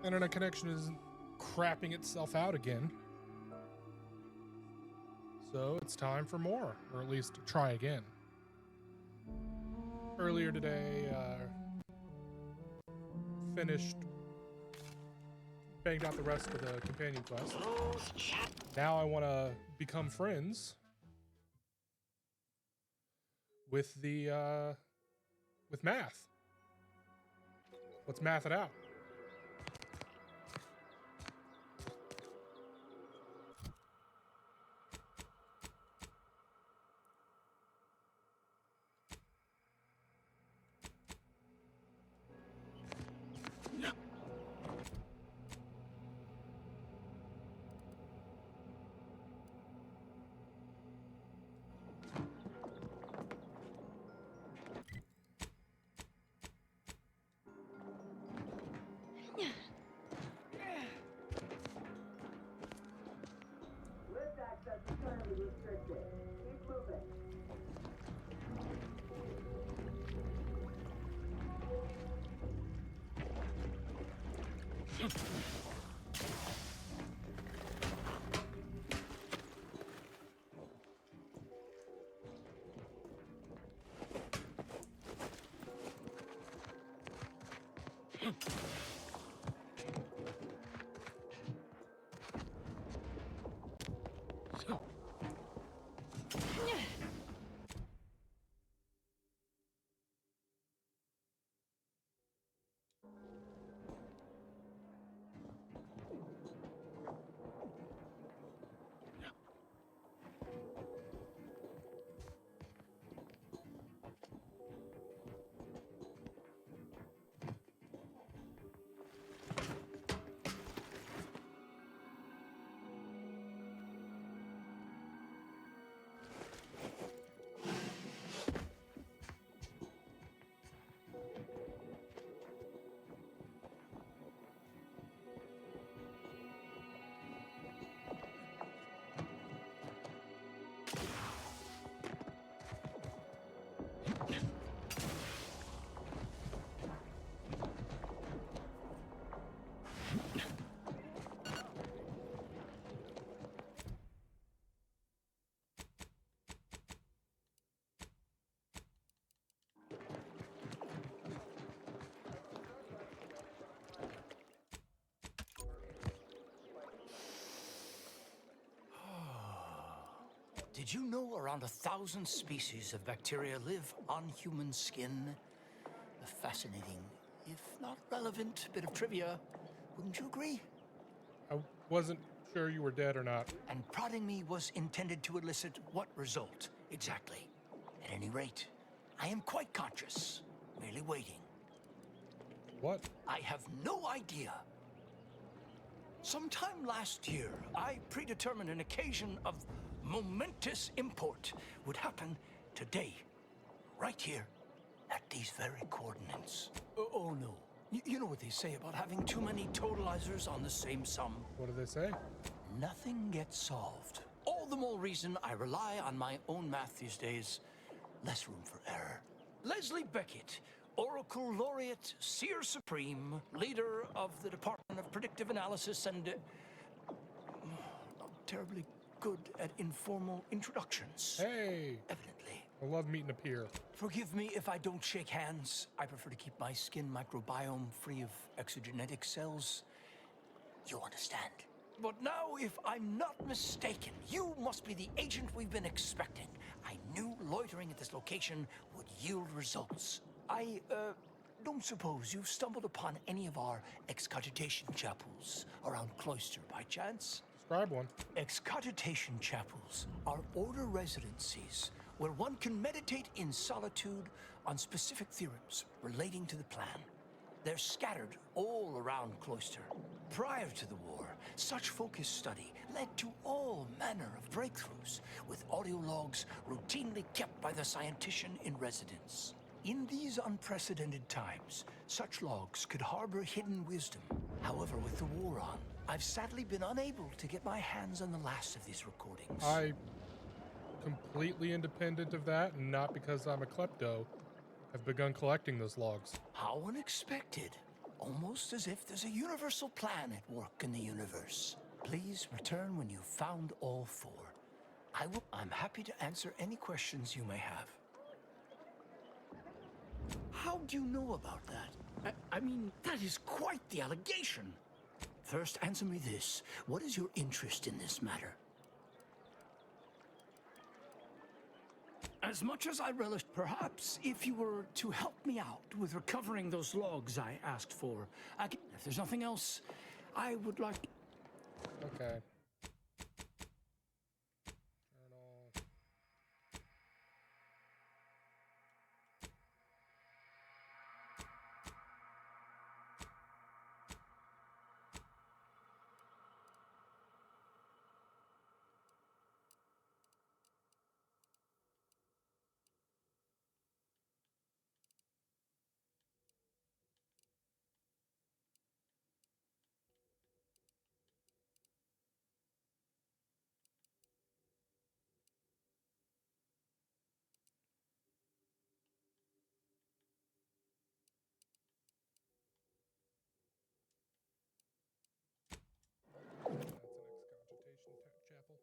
Internet connection is crapping itself out again. So it's time for more, or at least try again. Earlier today, finished, banged out the rest of the companion quest. Now I want to become friends with the, with Math. Let's math it out. Lift access is currently restricted. Keep moving. Did you know around 1,000 species of bacteria live on human skin? A fascinating, if not relevant, bit of trivia. Wouldn't you agree? I wasn't sure you were dead or not. And prodding me was intended to elicit what result, exactly? At any rate, I am quite conscious, merely waiting. What? I have no idea. Sometime last year, I predetermined an occasion of momentous import would happen today, right here, at these very coordinates. Oh no. You know what they say about having too many totalizers on the same sum? What do they say? Nothing gets solved. All the more reason I rely on my own math these days. Less room for error. Leslie Beckett, Oracle Laureate, Seer Supreme, leader of the Department of Predictive Analysis, and not terribly good at informal introductions. Hey! Evidently. I love meeting a peer. Forgive me if I don't shake hands. I prefer to keep my skin microbiome free of exogenetic cells. You understand? But now, if I'm not mistaken, you must be the agent we've been expecting. I knew loitering at this location would yield results. I don't suppose you've stumbled upon any of our excogitation chapels around Cloister by chance? Describe one. Excogitation chapels are order residencies where one can meditate in solitude on specific theorems relating to the plan. They're scattered all around Cloister. Prior to the war, such focused study led to all manner of breakthroughs, with audio logs routinely kept by the scientician in residence. In these unprecedented times, such logs could harbor hidden wisdom. However, with the war on, I've sadly been unable to get my hands on the last of these recordings. Completely independent of that, and not because I'm a klepto, have begun collecting those logs. How unexpected. Almost almost as if there's a universal plan at work in the universe. Please return when you've found all four. I'm happy to answer any questions you may have. How do you know about that? I mean, that is quite the allegation. First, answer me this. What is your interest in this matter? As much as I relish, perhaps, if you were to help me out with recovering those logs I asked for, if there's nothing else, I would like... Okay. That's an excogitation chapel.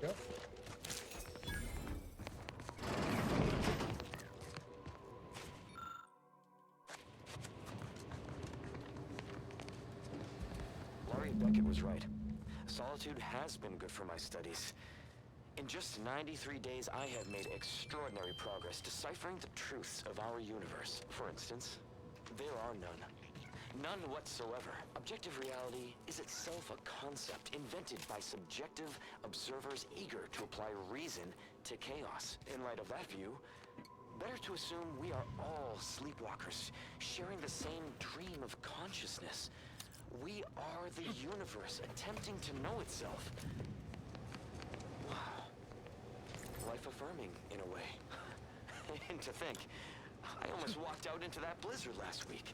Yep. Laurie Beckett was right. Solitude has been good for my studies. In just 93 days, I have made extraordinary progress deciphering the truths of our universe. For instance, there are none. None whatsoever. Objective reality is itself a concept invented by subjective observers eager to apply reason to chaos. In light of that view, better to assume we are all sleepwalkers, sharing the same dream of consciousness. We are the universe attempting to know itself. Wow. Life-affirming, in a way. And to think, I almost walked out into that blizzard last week.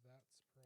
That's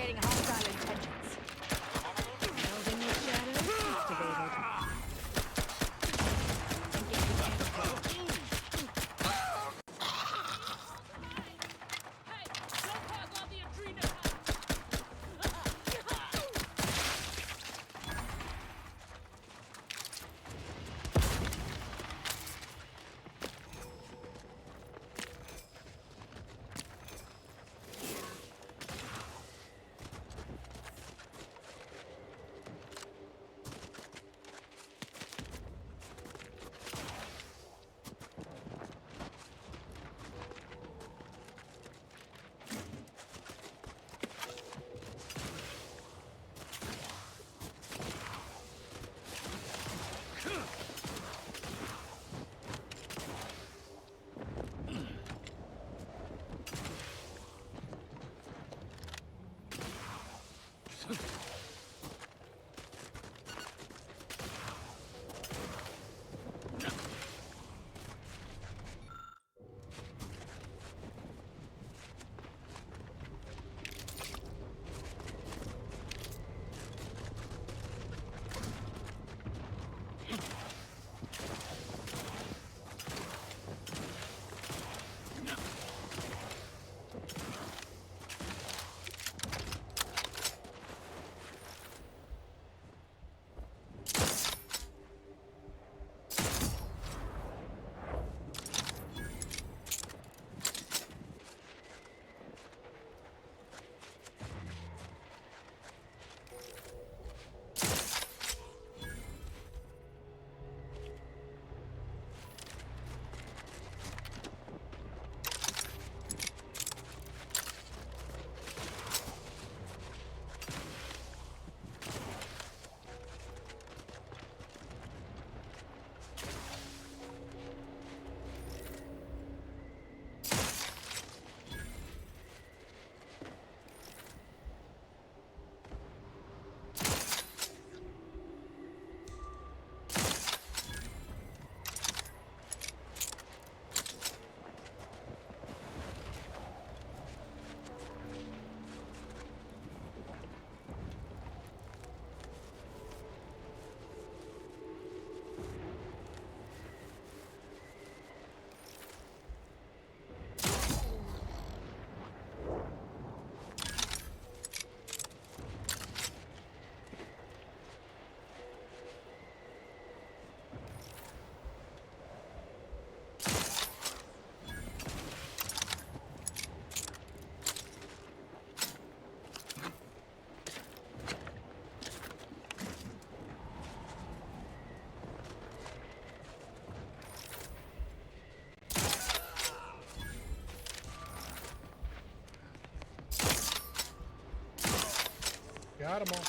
Indicating hostile intentions. Building the shadows activated. Got 'em all.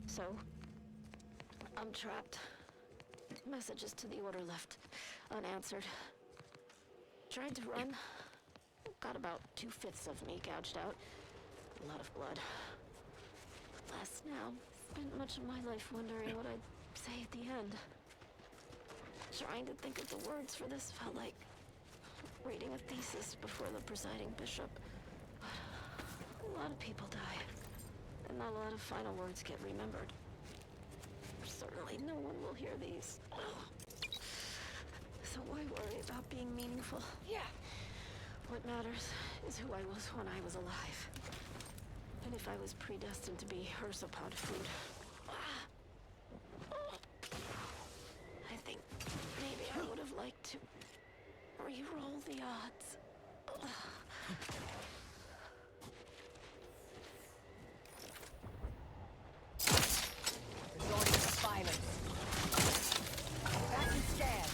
So, I'm trapped. Messages to the Order left unanswered. Tried to run. Got about 2/5 of me gouged out. A lot of blood. Alas, now, spent much of my life wondering what I'd say at the end. Trying to think of the words for this felt like reading a thesis before the presiding bishop. But a lot of people die. And not a lot of final words get remembered. Certainly no one will hear these. So why worry about being meaningful? Yeah. What matters is who I was when I was alive. And if I was predestined to be Hirsopod food. I think maybe I would have liked odds? Resorting to violence. Back and scan.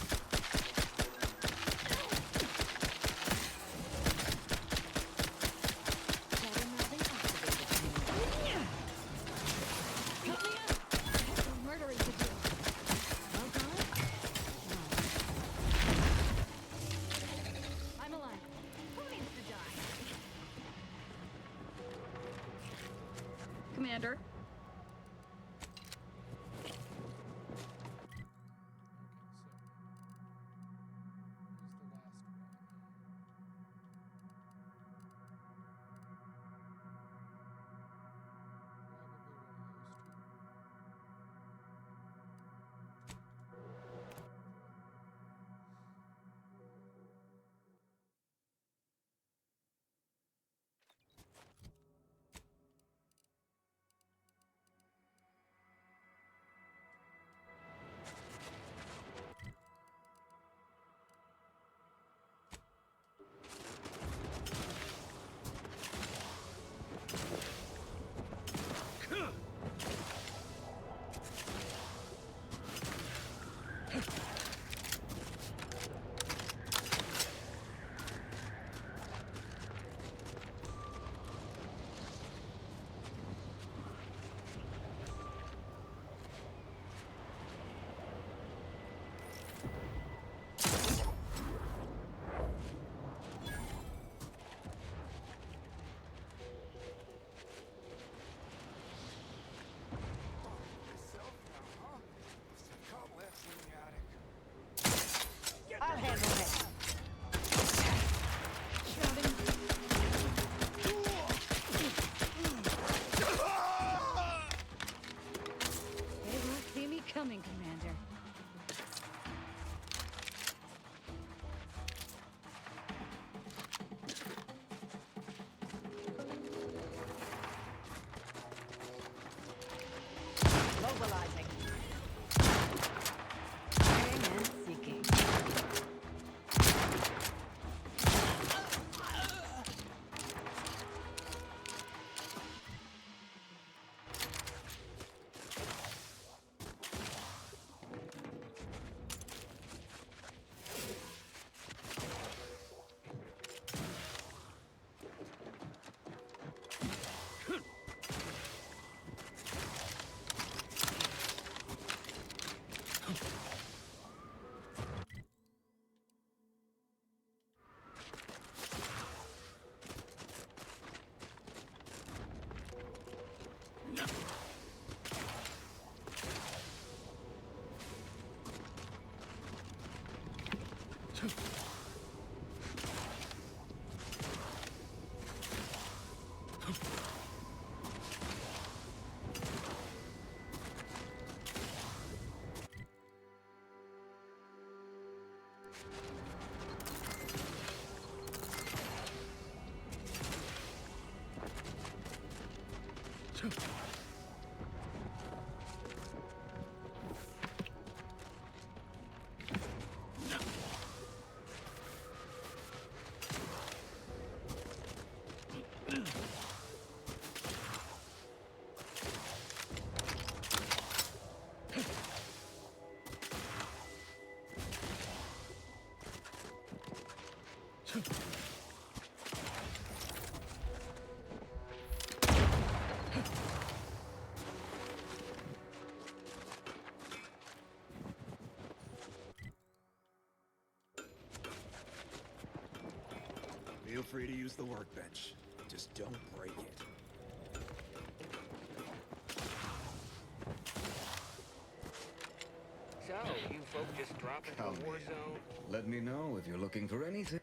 Shadow melding activated. Help me up! I have some murdering to do. Well done? I'm alive. Who needs to die? Commander. I'll handle this. Shrouding. They won't see me coming, Commander. Mobilizing. Firing and seeking. Feel free to use the workbench. Just don't break it. So, you folk just dropped into Come a war in. zone? Let me know if you're looking for anything.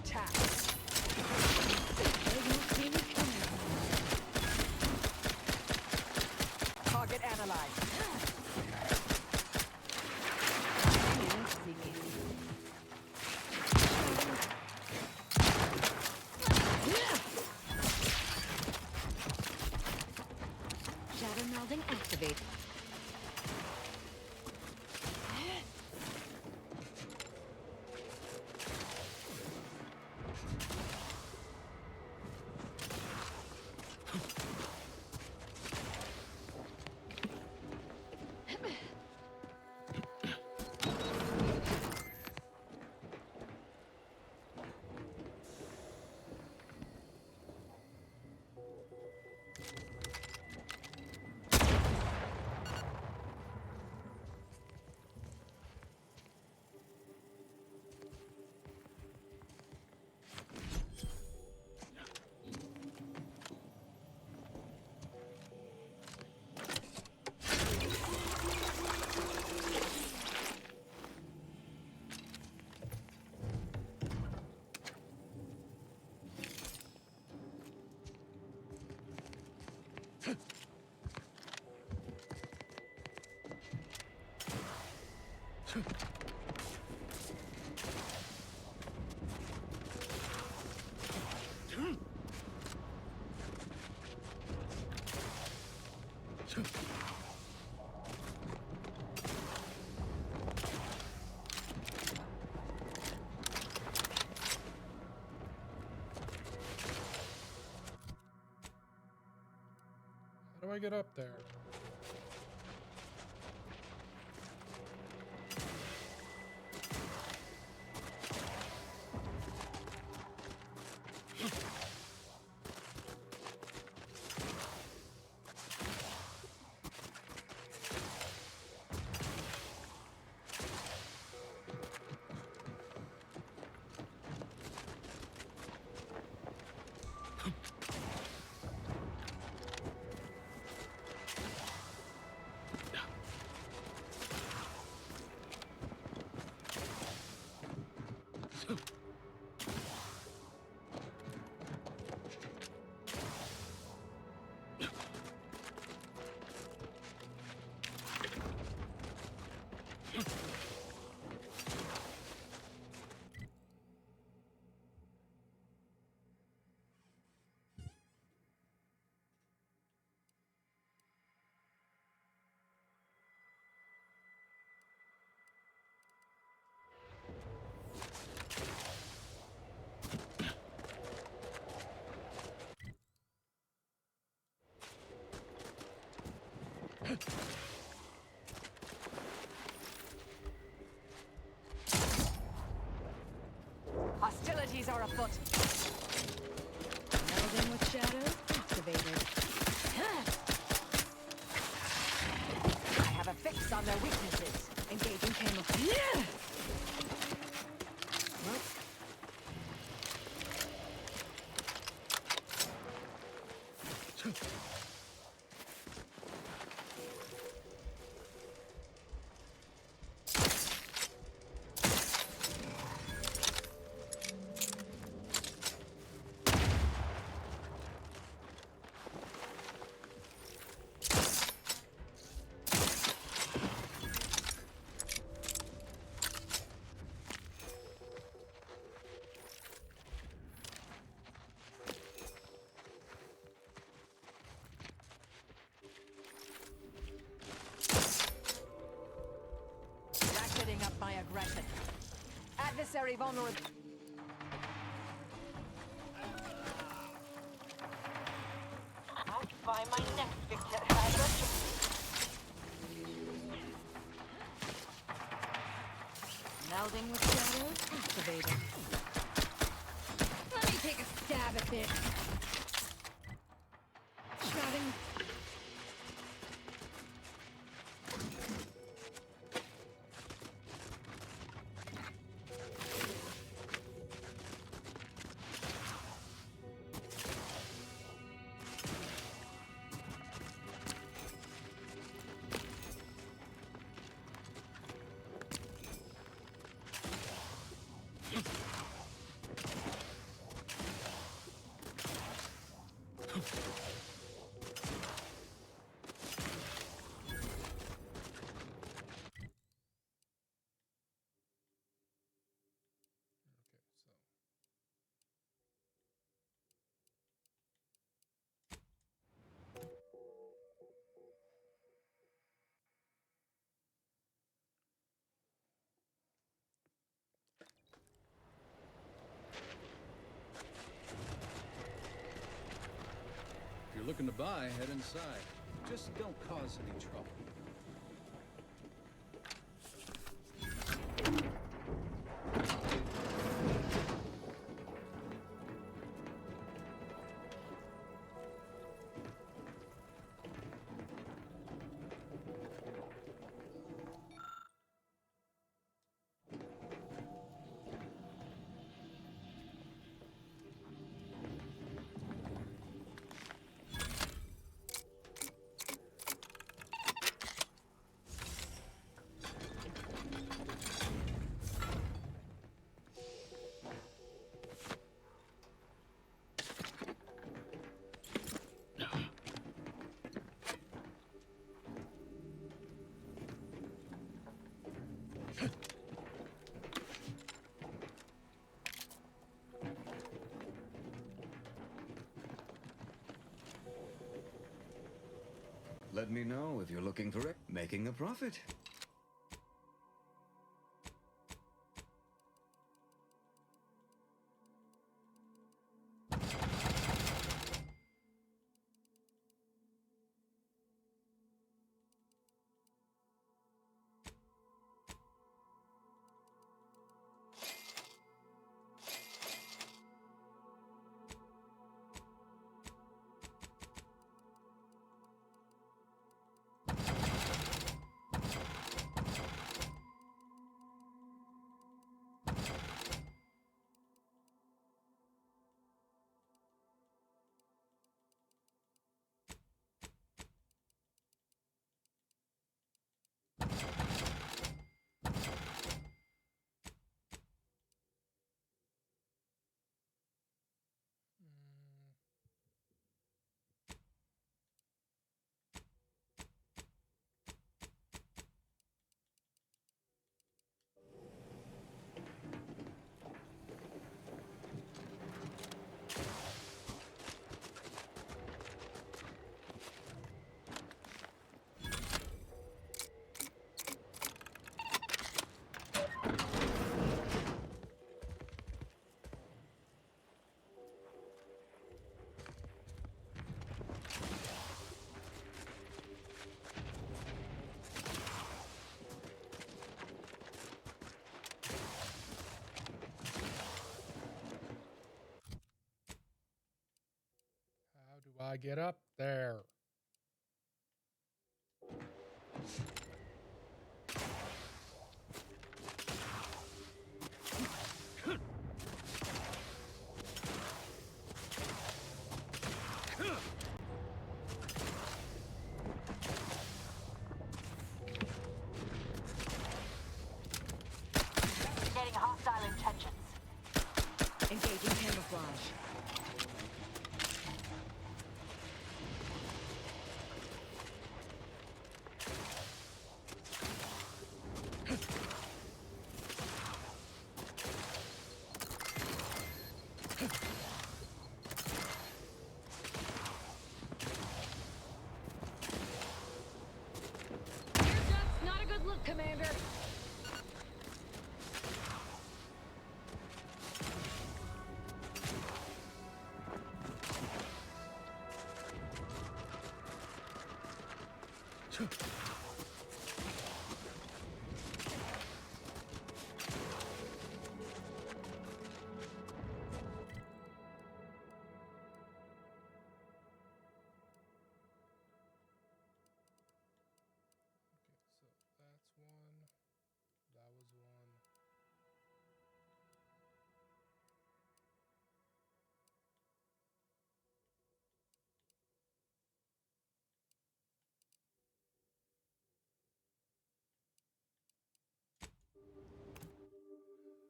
attack. They won't see me coming. Target analyzed. They won't see me. Shadow melding activated. How do I get up there? Hostilities are afoot. Melding with shadows activated. I have a fix on their weaknesses. Engaging camouflage. Nope. Ratcheting up my aggression. Adversary vulnerable. I'll find my next victim hazard. Melding with shadows activated. Let me take a stab at this. Shrouding. looking to buy, head inside. Just don't cause any trouble. Let me know if you're looking for it. Making a profit. How do I get up there? Investigating hostile intentions. Engaging camouflage. That's not a good look, Commander. Okay, so that's one. That was one.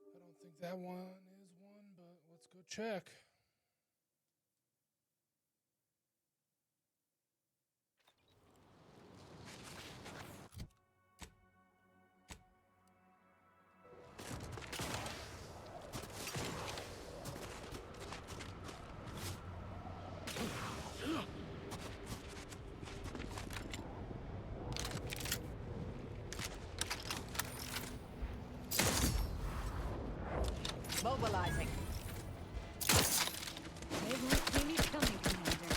I don't think that one is one, but let's go check. Mobilizing. They won't see me coming, Commander.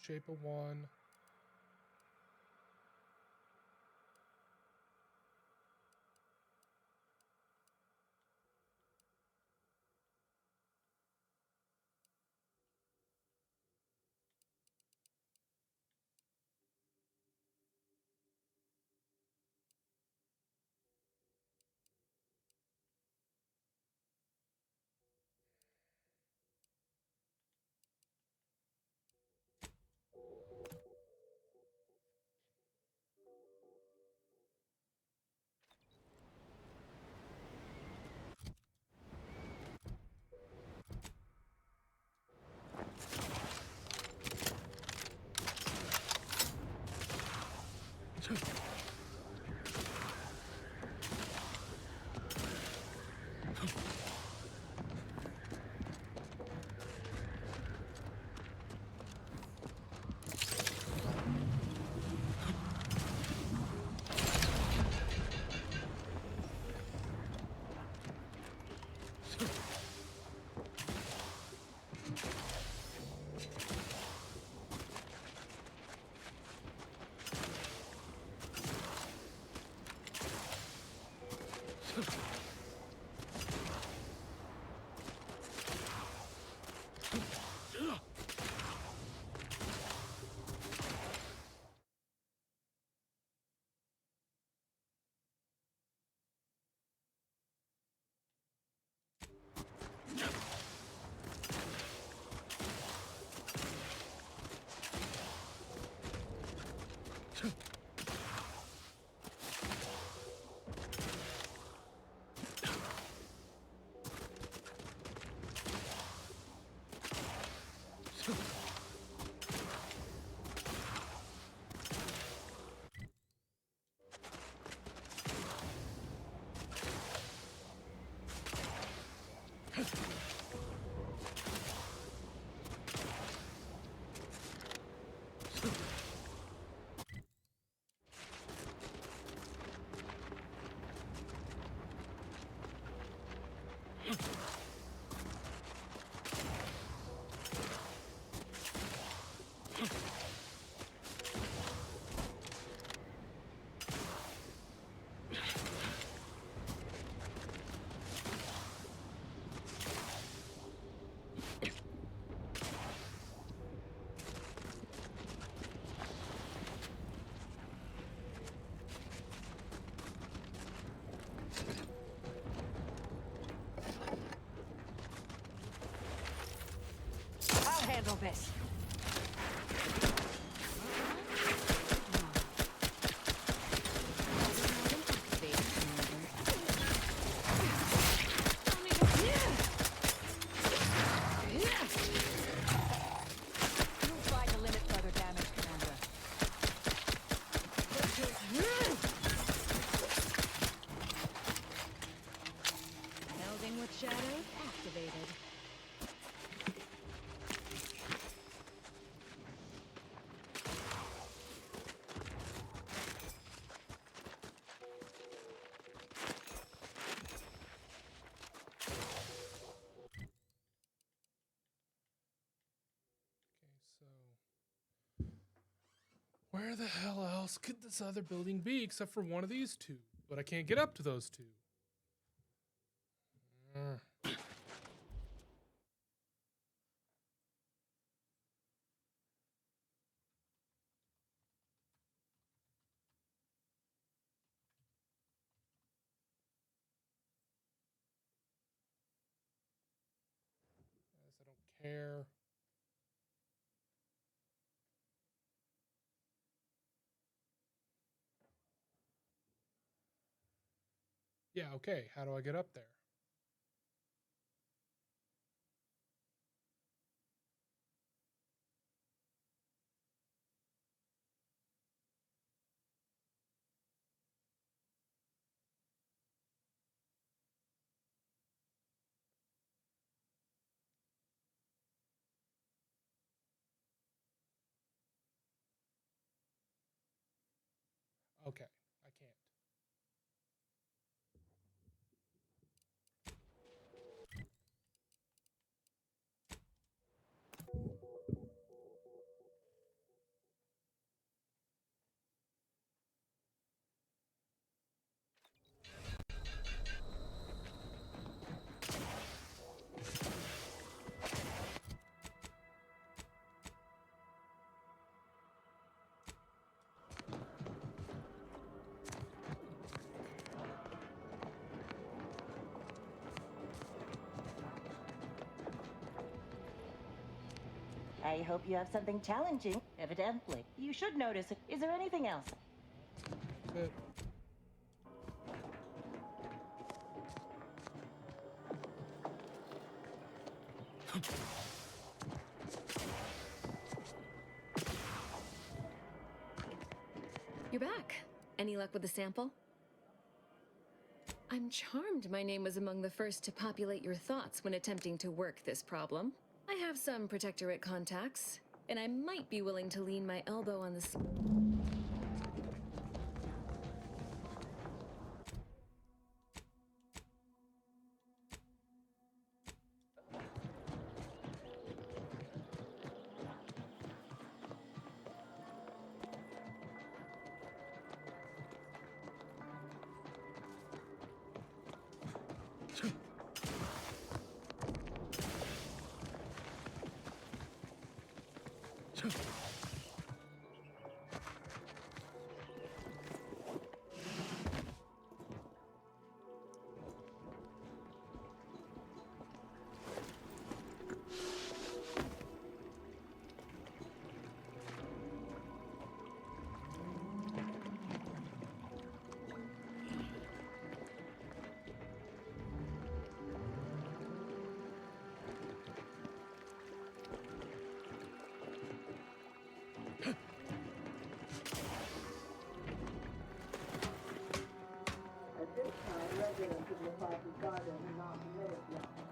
shape of one. I'll handle this. You'll find the limit for other damage, Commander. Melding with shadows activated. So where the hell else could this other building be except for one of these two? But I can't get up to those two. Guess I don't care. Yeah, okay. How do I get up there? Okay, I can't. I hope you have something challenging. Evidently. You should notice it. Is there anything else? That's it. You're back. Any luck with the sample? I'm charmed my name was among the first to populate your thoughts when attempting to work this problem. I have some Protectorate contacts, and I might be willing to lean my elbow on the... At this time, residents of the Park's garden are not permitted now.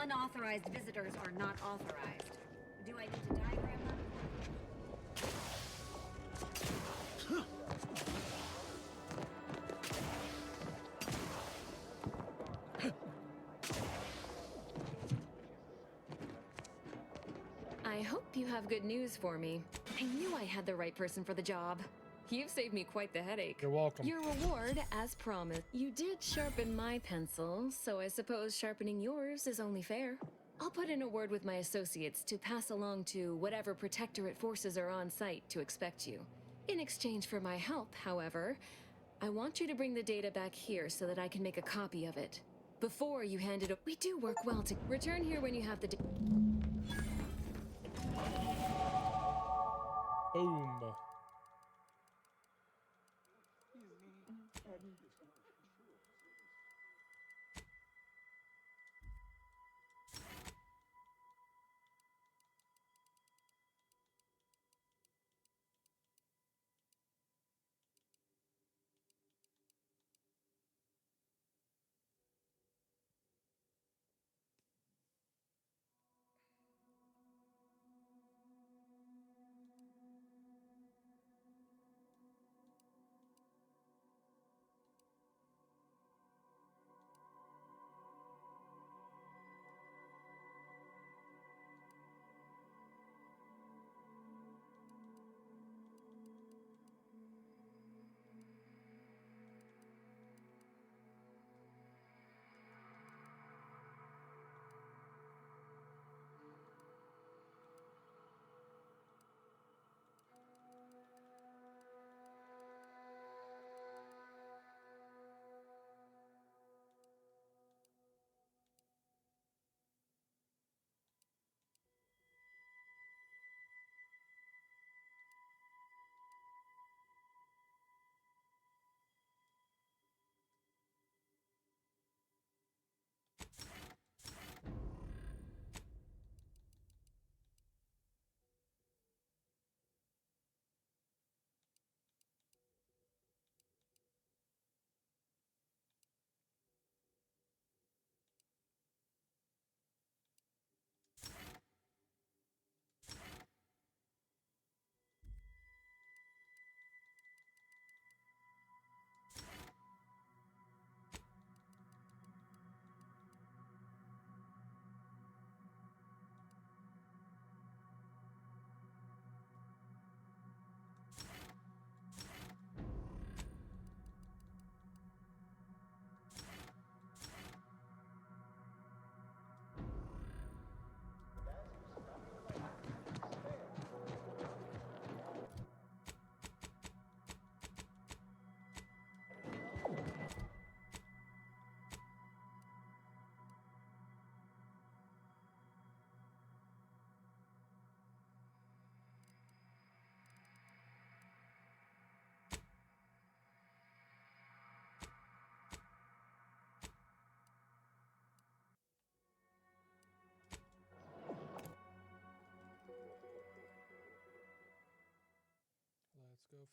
Unauthorized visitors are not authorized. Do I need to diagram them? I hope you have good news for me. I knew I had the right person for the job. You've saved me quite the headache. You're welcome. Your reward, as promised. You did sharpen my pencil, so I suppose sharpening yours is only fair. I'll put in a word with my associates to pass along to whatever Protectorate forces are on site to expect you. In exchange for my help, however, I want you to bring the data back here so that I can make a copy of it. Before you hand it over, we do work well to return here when you have the Boom.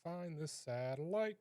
find this satellite.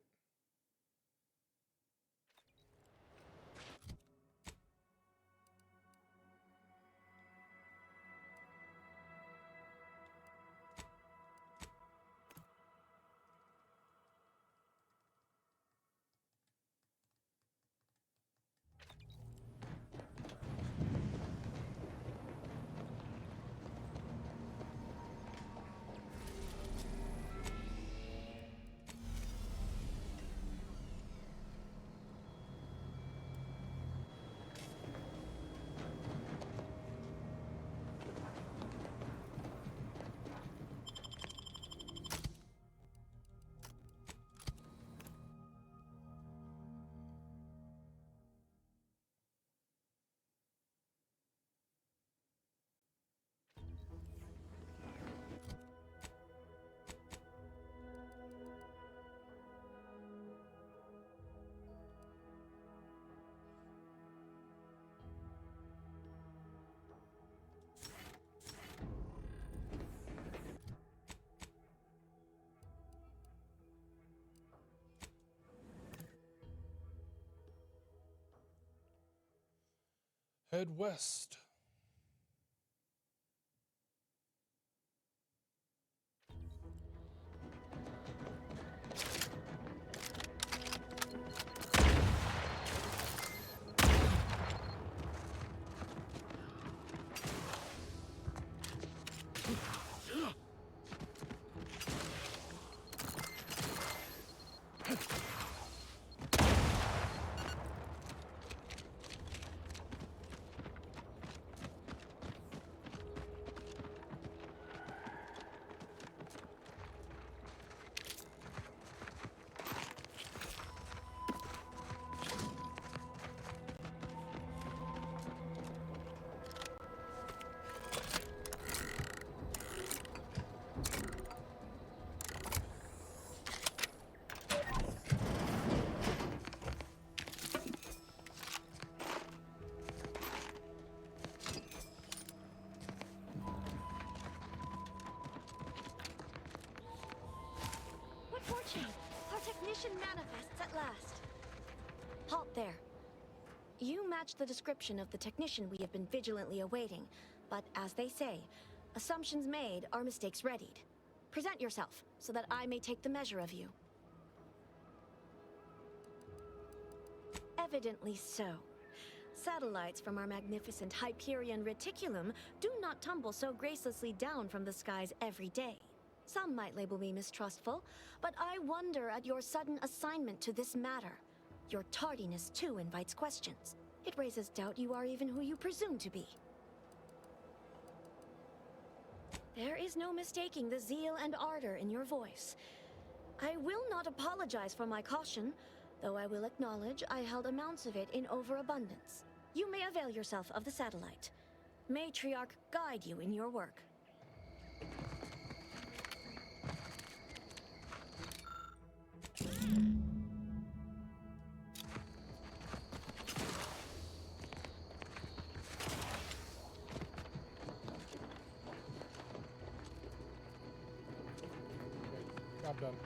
Head west. Fortune! Our technician manifests at last. Halt there. You match the description of the technician we have been vigilantly awaiting, but as they say, assumptions made are mistakes readied. Present yourself, so that I may take the measure of you. Evidently so. Satellites from our magnificent Hyperion reticulum do not tumble so gracelessly down from the skies every day. Some might label me mistrustful, but I wonder at your sudden assignment to this matter. Your tardiness, too, invites questions. It raises doubt you are even who you presume to be. There is no mistaking the zeal and ardor in your voice. I will not apologize for my caution, though I will acknowledge I held amounts of it in overabundance. You may avail yourself of the satellite. Matriarch guide you in your work. Job done.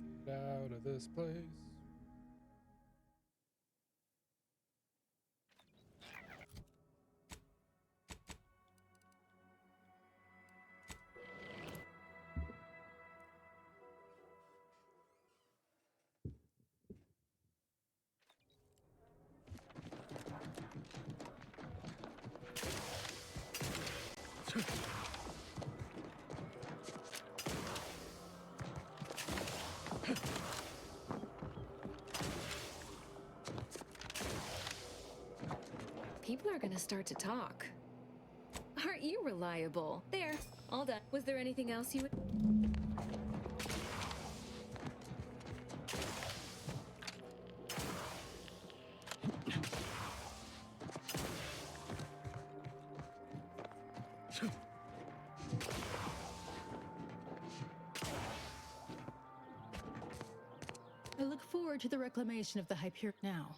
Let's get out of this place. people are gonna start to talk. Aren't you reliable? There, all done. Was there anything else you would... I look forward to the reclamation of the Hyperion now.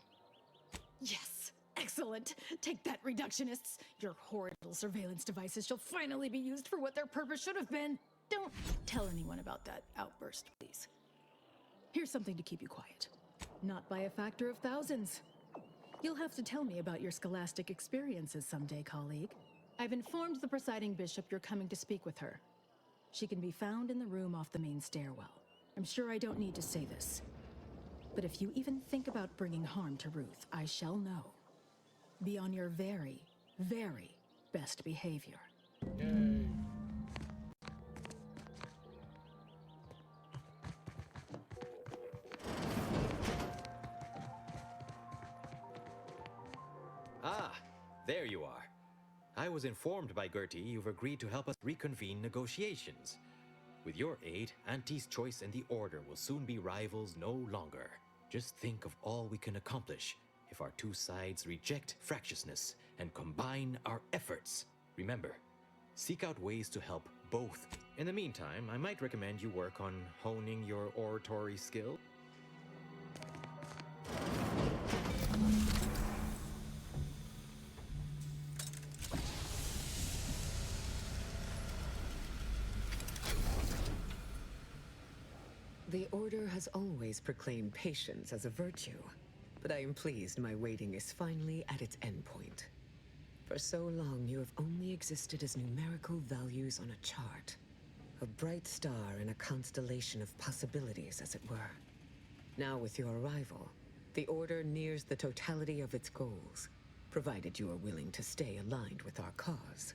Yes! Excellent! Take that, reductionists! Your horrid little surveillance devices shall finally be used for what their purpose should have been! Don't tell anyone about that outburst, please. Here's something to keep you quiet. Not by a factor of thousands. You'll have to tell me about your scholastic experiences someday, colleague. I've informed the presiding bishop you're coming to speak with her. She can be found in the room off the main stairwell. I'm sure I don't need to say this. But if you even think about bringing harm to Ruth, I shall know. Be on your very, very best behavior. Yay. Ah, there you are. I was informed by Gertie you've agreed to help us reconvene negotiations. With your aid, Auntie's Choice and the Order will soon be rivals no longer. Just think of all we can accomplish if our two sides reject fractiousness and combine our efforts. Remember, seek out ways to help both. In the meantime, I might recommend you work on honing your oratory skill. The Order has always proclaimed patience as a virtue, but I am pleased my waiting is finally at its endpoint. For so long, you have only existed as numerical values on a chart. A bright star in a constellation of possibilities, as it were. Now with your arrival, the Order nears the totality of its goals, provided you are willing to stay aligned with our cause.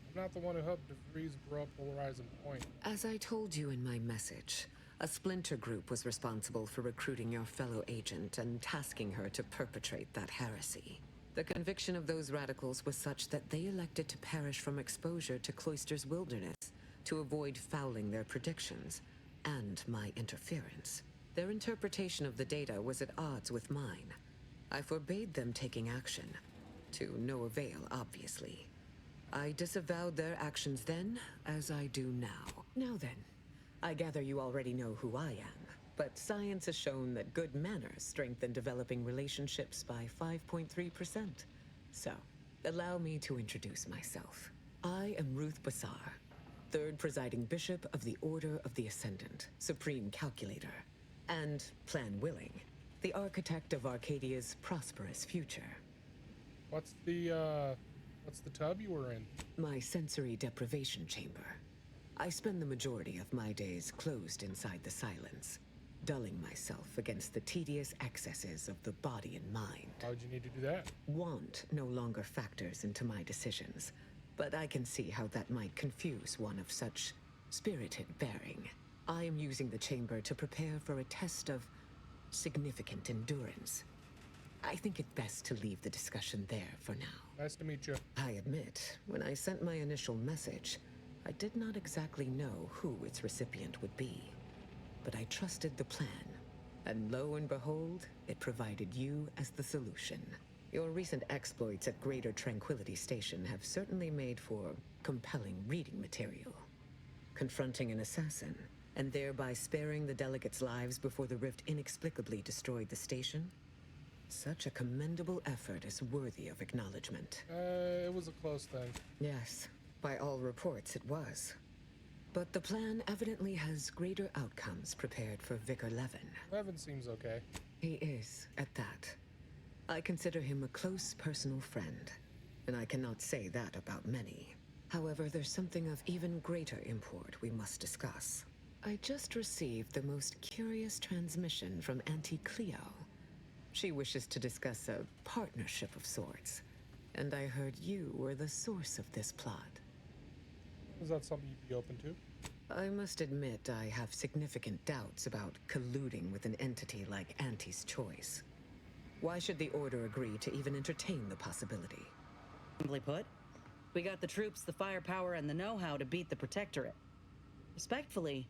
I'm not the one who helped DeVries grow up Horizon Point. As I told you in my message, a splinter group was responsible for recruiting your fellow agent and tasking her to perpetrate that heresy. The conviction of those radicals was such that they elected to perish from exposure to Cloister's wilderness to avoid fouling their predictions and my interference. Their interpretation of the data was at odds with mine. I forbade them taking action, to no avail, obviously. I disavowed their actions then, as I do now. Now then, I gather you already know who I am, but science has shown that good manners strengthen developing relationships by 5.3%. So, allow me to introduce myself. I am Ruth Bassar, third presiding bishop of the Order of the Ascendant, supreme calculator, and, plan willing, the architect of Arcadia's prosperous future. What's the tub you were in? My sensory deprivation chamber. I spend the majority of my days closed inside the silence, dulling myself against the tedious excesses of the body and mind. Why'd you need to do that? Want no longer factors into my decisions, but I can see how that might confuse one of such spirited bearing. I am using the chamber to prepare for a test of significant endurance. I think it best to leave the discussion there for now. Nice to meet you. I admit, when I sent my initial message, I did not exactly know who its recipient would be. But I trusted the plan, and lo and behold, it provided you as the solution. Your recent exploits at Greater Tranquility Station have certainly made for compelling reading material. Confronting an assassin, and thereby sparing the delegates' lives before the rift inexplicably destroyed the station? Such a commendable effort is worthy of acknowledgement. It was a close thing. Yes, by all reports it was. But the plan evidently has greater outcomes prepared for Vicar Levin. Levin seems okay. He is, at that. I consider him a close personal friend, and I cannot say that about many. However, there's something of even greater import we must discuss. I just received the most curious transmission from Auntie Cleo. She wishes to discuss a partnership of sorts, and I heard you were the source of this plot. Is that something you'd be open to? I must admit I have significant doubts about colluding with an entity like Auntie's Choice. Why should the Order agree to even entertain the possibility? Simply put, we got the troops, the firepower, and the know-how to beat the Protectorate. Respectfully,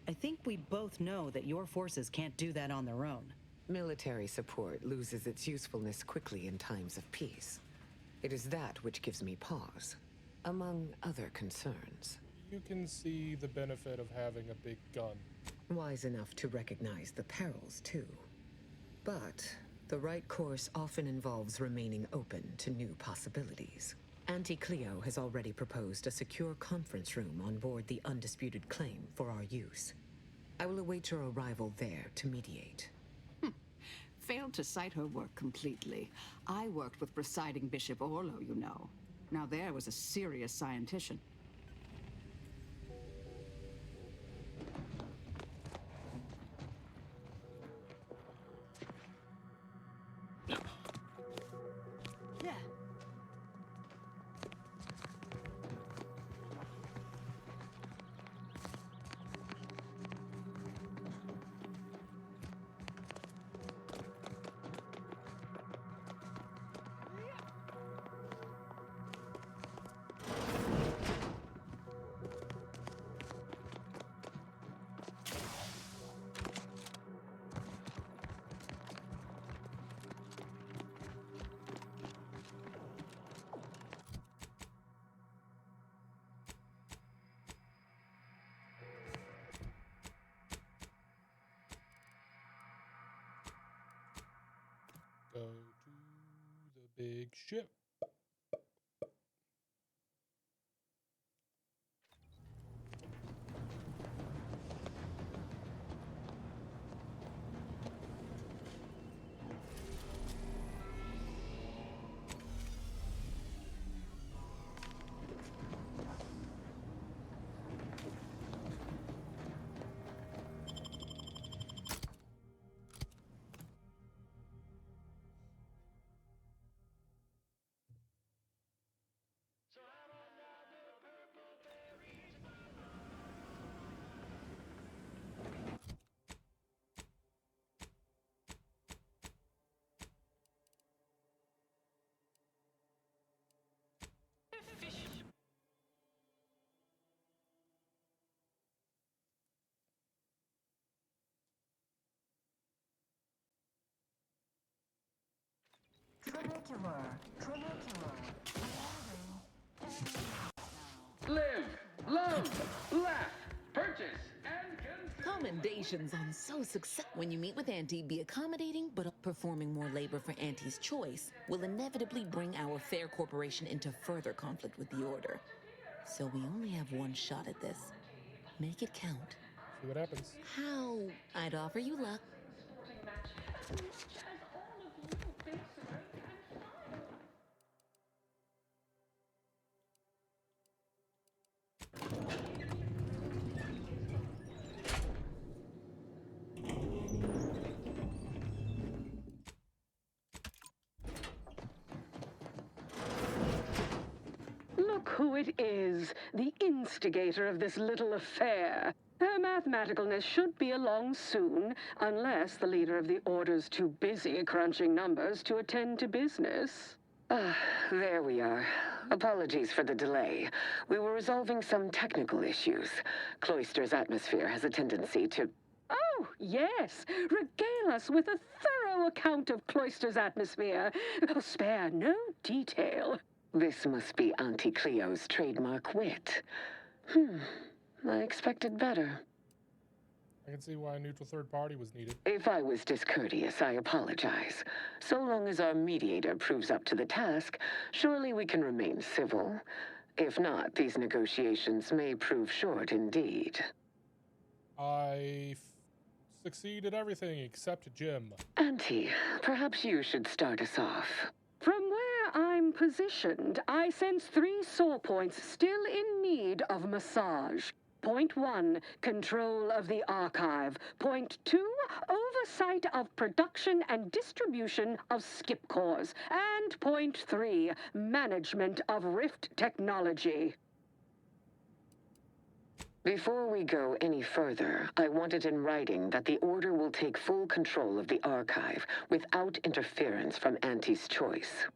I think we both know that your forces can't do that on their own. Military support loses its usefulness quickly in times of peace. It is that which gives me pause, among other concerns. You can see the benefit of having a big gun. Wise enough to recognize the perils, too. But the right course often involves remaining open to new possibilities. Auntie Cleo has already proposed a secure conference room on board the Undisputed Claim for our use. I will await your arrival there to mediate. Failed to cite her work completely. I worked with presiding Bishop Orlo, you know. Now there was a serious scientician. Go to the big ship. Live, love, laugh, purchase, and Commendations on so success. When you meet with Auntie, be accommodating, but performing more labor for Auntie's choice will inevitably bring our fair corporation into further conflict with the Order. So we only have one shot at this. Make it count. See what happens. How? I'd offer you luck. Look who it is, the instigator of this little affair. Her mathematicalness should be along soon, unless the leader of the Order's too busy crunching numbers to attend to business. There we are. Apologies for the delay. We were resolving some technical issues. Cloister's atmosphere has a tendency to... Oh, yes. Regale us with a thorough account of Cloister's atmosphere. Spare no detail. This must be Auntie Cleo's trademark wit. I expected better. I can see why a neutral third party was needed. If I was discourteous, I apologize. So long as our mediator proves up to the task, surely we can remain civil. If not, these negotiations may prove short indeed. I succeed at everything except Jim. Auntie, perhaps you should start us off. From where I'm positioned, I sense 3 sore points still in need of massage. Point 1, control of the archive. Point 2, oversight of production and distribution of skip cores. And point 3, management of Rift technology. Before we go any further, I want it in writing that the Order will take full control of the archive without interference from Auntie's choice.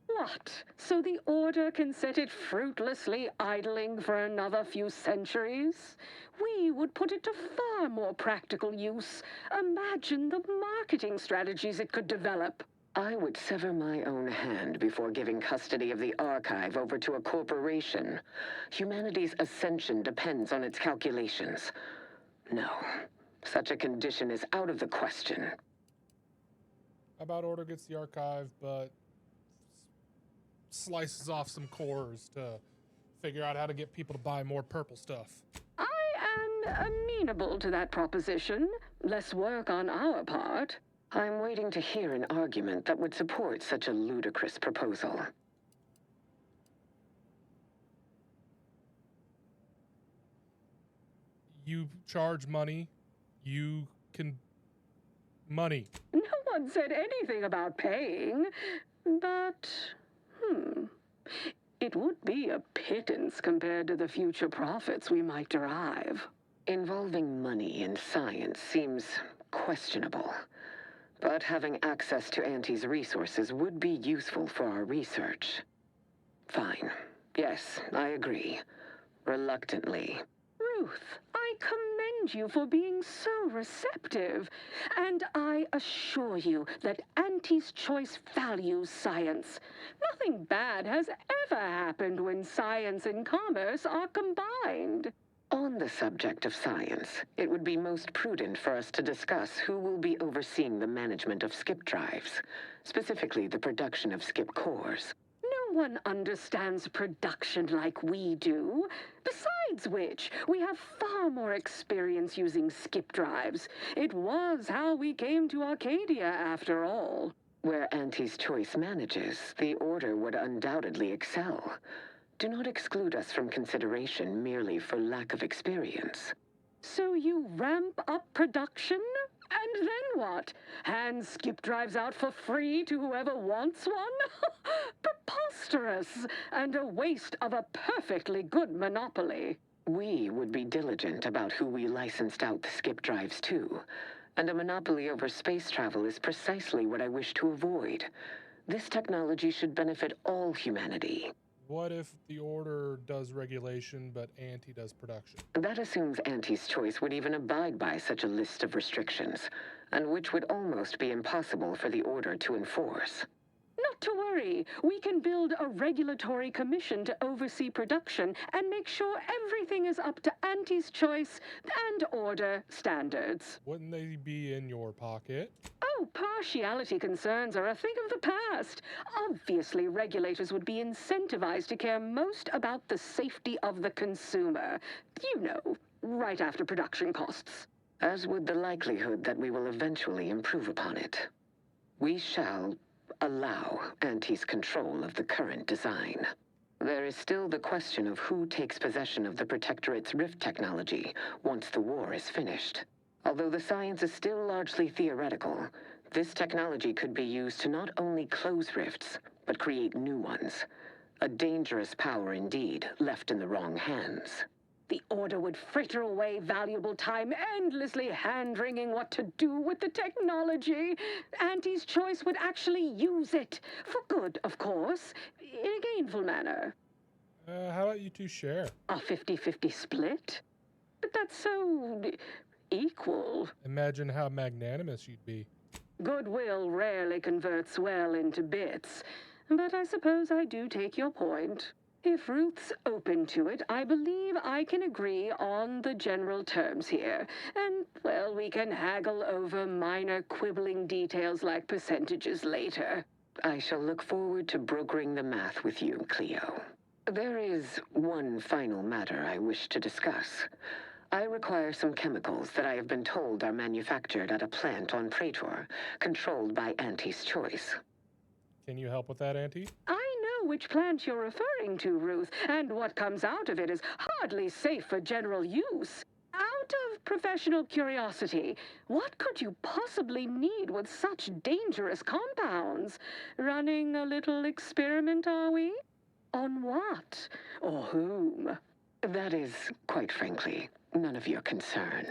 What? So the Order can set it fruitlessly idling for another few centuries? We would put it to far more practical use. Imagine the marketing strategies it could develop. I would sever my own hand before giving custody of the archive over to a corporation. Humanity's ascension depends on its calculations. No, such a condition is out of the question. How about Order gets the archive, but slices off some cores to figure out how to get people to buy more purple stuff? I am amenable to that proposition. Less work on our part. I'm waiting to hear an argument that would support such a ludicrous proposal. You charge money, you can... money. No one said anything about paying, but, it would be a pittance compared to the future profits we might derive. Involving money in science seems questionable. But having access to Auntie's resources would be useful for our research. Fine. Yes, I agree. Reluctantly. Ruth, I commend you for being so receptive. And I assure you that Auntie's choice values science. Nothing bad has ever happened when science and commerce are combined. On the subject of science, it would be most prudent for us to discuss who will be overseeing the management of skip drives, specifically the production of skip cores. No one understands production like we do. Besides which, we have far more experience using skip drives. It was how we came to Arcadia, after all. Where Auntie's choice manages, the Order would undoubtedly excel. Do not exclude us from consideration merely for lack of experience. So you ramp up production? And then what? Hand skip drives out for free to whoever wants one? Preposterous! And a waste of a perfectly good monopoly. We would be diligent about who we licensed out the skip drives to. And a monopoly over space travel is precisely what I wish to avoid. This technology should benefit all humanity. What if the Order does regulation, but Auntie does production? That assumes Auntie's choice would even abide by such a list of restrictions, and which would almost be impossible for the Order to enforce. Not to worry. We can build a regulatory commission to oversee production and make sure everything is up to Auntie's choice and Order standards. Wouldn't they be in your pocket? Oh, partiality concerns are a thing of the past. Obviously, regulators would be incentivized to care most about the safety of the consumer. You know, right after production costs. As would the likelihood that we will eventually improve upon it. We shall allow Auntie's control of the current design. There is still the question of who takes possession of the Protectorate's rift technology once the war is finished. Although the science is still largely theoretical, this technology could be used to not only close rifts, but create new ones. A dangerous power indeed, left in the wrong hands. The Order would fritter away valuable time endlessly hand-wringing what to do with the technology. Auntie's choice would actually use it. For good, of course. In a gainful manner. How about you two share? A 50-50 split? But that's so... equal. Imagine how magnanimous you'd be. Goodwill rarely converts well into bits. But I suppose I do take your point. If Ruth's open to it, I believe I can agree on the general terms here. And, well, we can haggle over minor quibbling details like percentages later. I shall look forward to brokering the math with you, Cleo. There is one final matter I wish to discuss. I require some chemicals that I have been told are manufactured at a plant on Praetor, controlled by Auntie's choice. Can you help with that, Auntie? I know which plant you're referring to, Ruth, and what comes out of it is hardly safe for general use. Out of professional curiosity, what could you possibly need with such dangerous compounds? Running a little experiment, are we? On what? Or whom? That is, quite frankly, none of your concern.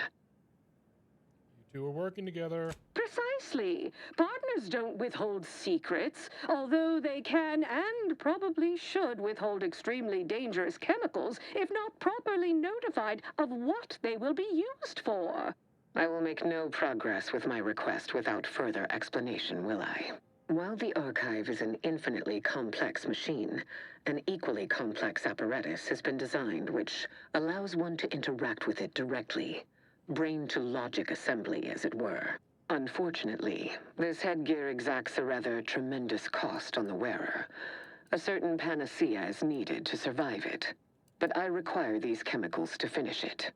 You two are working together. Precisely. Partners don't withhold secrets, although they can and probably should withhold extremely dangerous chemicals if not properly notified of what they will be used for. I will make no progress with my request without further explanation, will I? While the Archive is an infinitely complex machine, an equally complex apparatus has been designed which allows one to interact with it directly. Brain-to-logic assembly, as it were. Unfortunately, this headgear exacts a rather tremendous cost on the wearer. A certain panacea is needed to survive it, but I require these chemicals to finish it.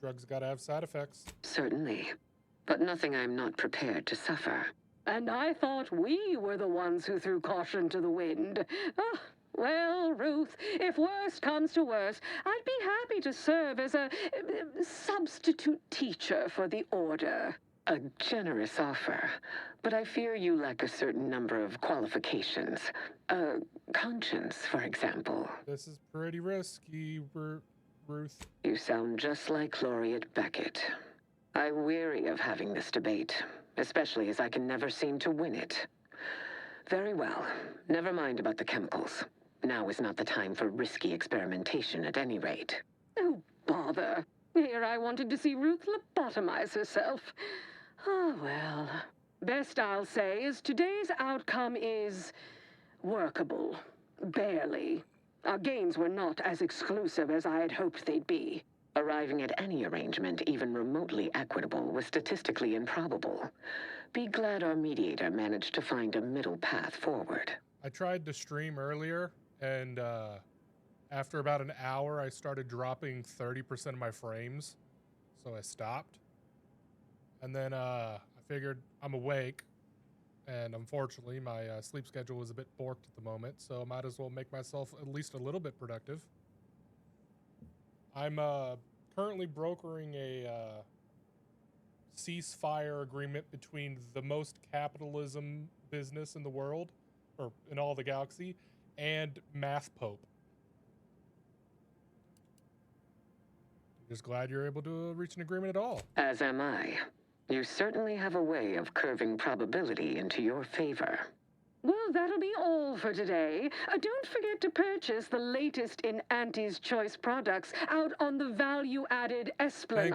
Drugs gotta have side effects. Certainly, but nothing I'm not prepared to suffer. And I thought we were the ones who threw caution to the wind. Ah, well, Ruth, if worst comes to worst, I'd be happy to serve as a substitute teacher for the Order. A generous offer, but I fear you lack a certain number of qualifications. Conscience, for example. This is pretty risky, Ruth. You sound just like Laureate Beckett. I'm weary of having this debate, especially as I can never seem to win it. Very well. Never mind about the chemicals. Now is not the time for risky experimentation at any rate. Oh, bother. Here I wanted to see Ruth lobotomize herself. Oh, well. Best I'll say is today's outcome is workable. Barely. Our gains were not as exclusive as I had hoped they'd be. Arriving at any arrangement even remotely equitable was statistically improbable. Be glad our mediator managed to find a middle path forward. I tried to stream earlier, and after about an hour, I started dropping 30% of my frames, so I stopped. And then I figured I'm awake, and unfortunately, my sleep schedule was a bit borked at the moment, so I might as well make myself at least a little bit productive. I'm currently brokering a ceasefire agreement between the most capitalism business in the world, or in all the galaxy, and Math Pope. Just glad you're able to reach an agreement at all. As am I. You certainly have a way of curving probability into your favor. Well, that'll be all for today. Don't forget to purchase the latest in Auntie's Choice products out on the value-added Esplanade.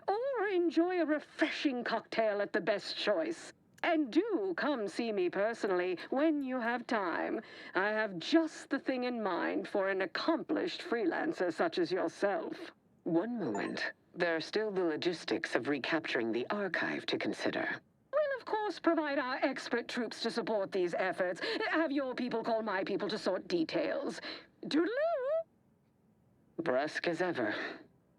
Or enjoy a refreshing cocktail at the Best Choice. And do come see me personally when you have time. I have just the thing in mind for an accomplished freelancer such as yourself. One moment. There are still the logistics of recapturing the Archive to consider. We'll, of course, provide our expert troops to support these efforts. Have your people call my people to sort details. Doodaloo! Brusque as ever.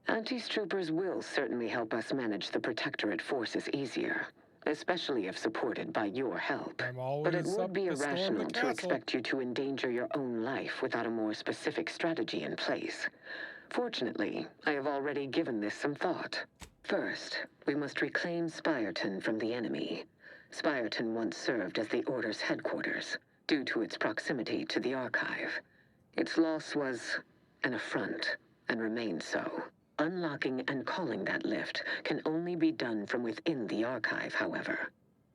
Auntie's troopers will certainly help us manage the Protectorate forces easier, especially if supported by your help. But it would be irrational to expect you to endanger your own life without a more specific strategy in place. Fortunately, I have already given this some thought. First, we must reclaim Spirton from the enemy. Spirton once served as the Order's headquarters, due to its proximity to the Archive. Its loss was an affront, and remains so. Unlocking and calling that lift can only be done from within the Archive, however.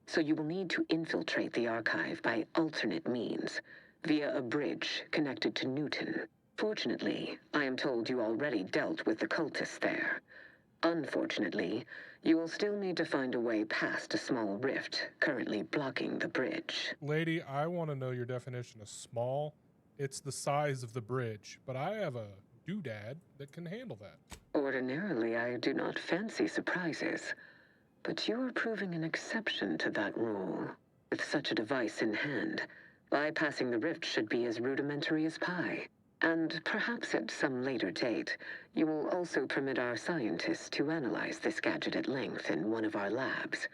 So you will need to infiltrate the Archive by alternate means, via a bridge connected to Newton. Fortunately, I am told you already dealt with the cultists there. Unfortunately, you will still need to find a way past a small rift currently blocking the bridge. Lady, I want to know your definition of small. It's the size of the bridge, but I have a doodad that can handle that. Ordinarily, I do not fancy surprises, but you are proving an exception to that rule. With such a device in hand, bypassing the rift should be as rudimentary as pie. And perhaps at some later date, you will also permit our scientists to analyze this gadget at length in one of our labs,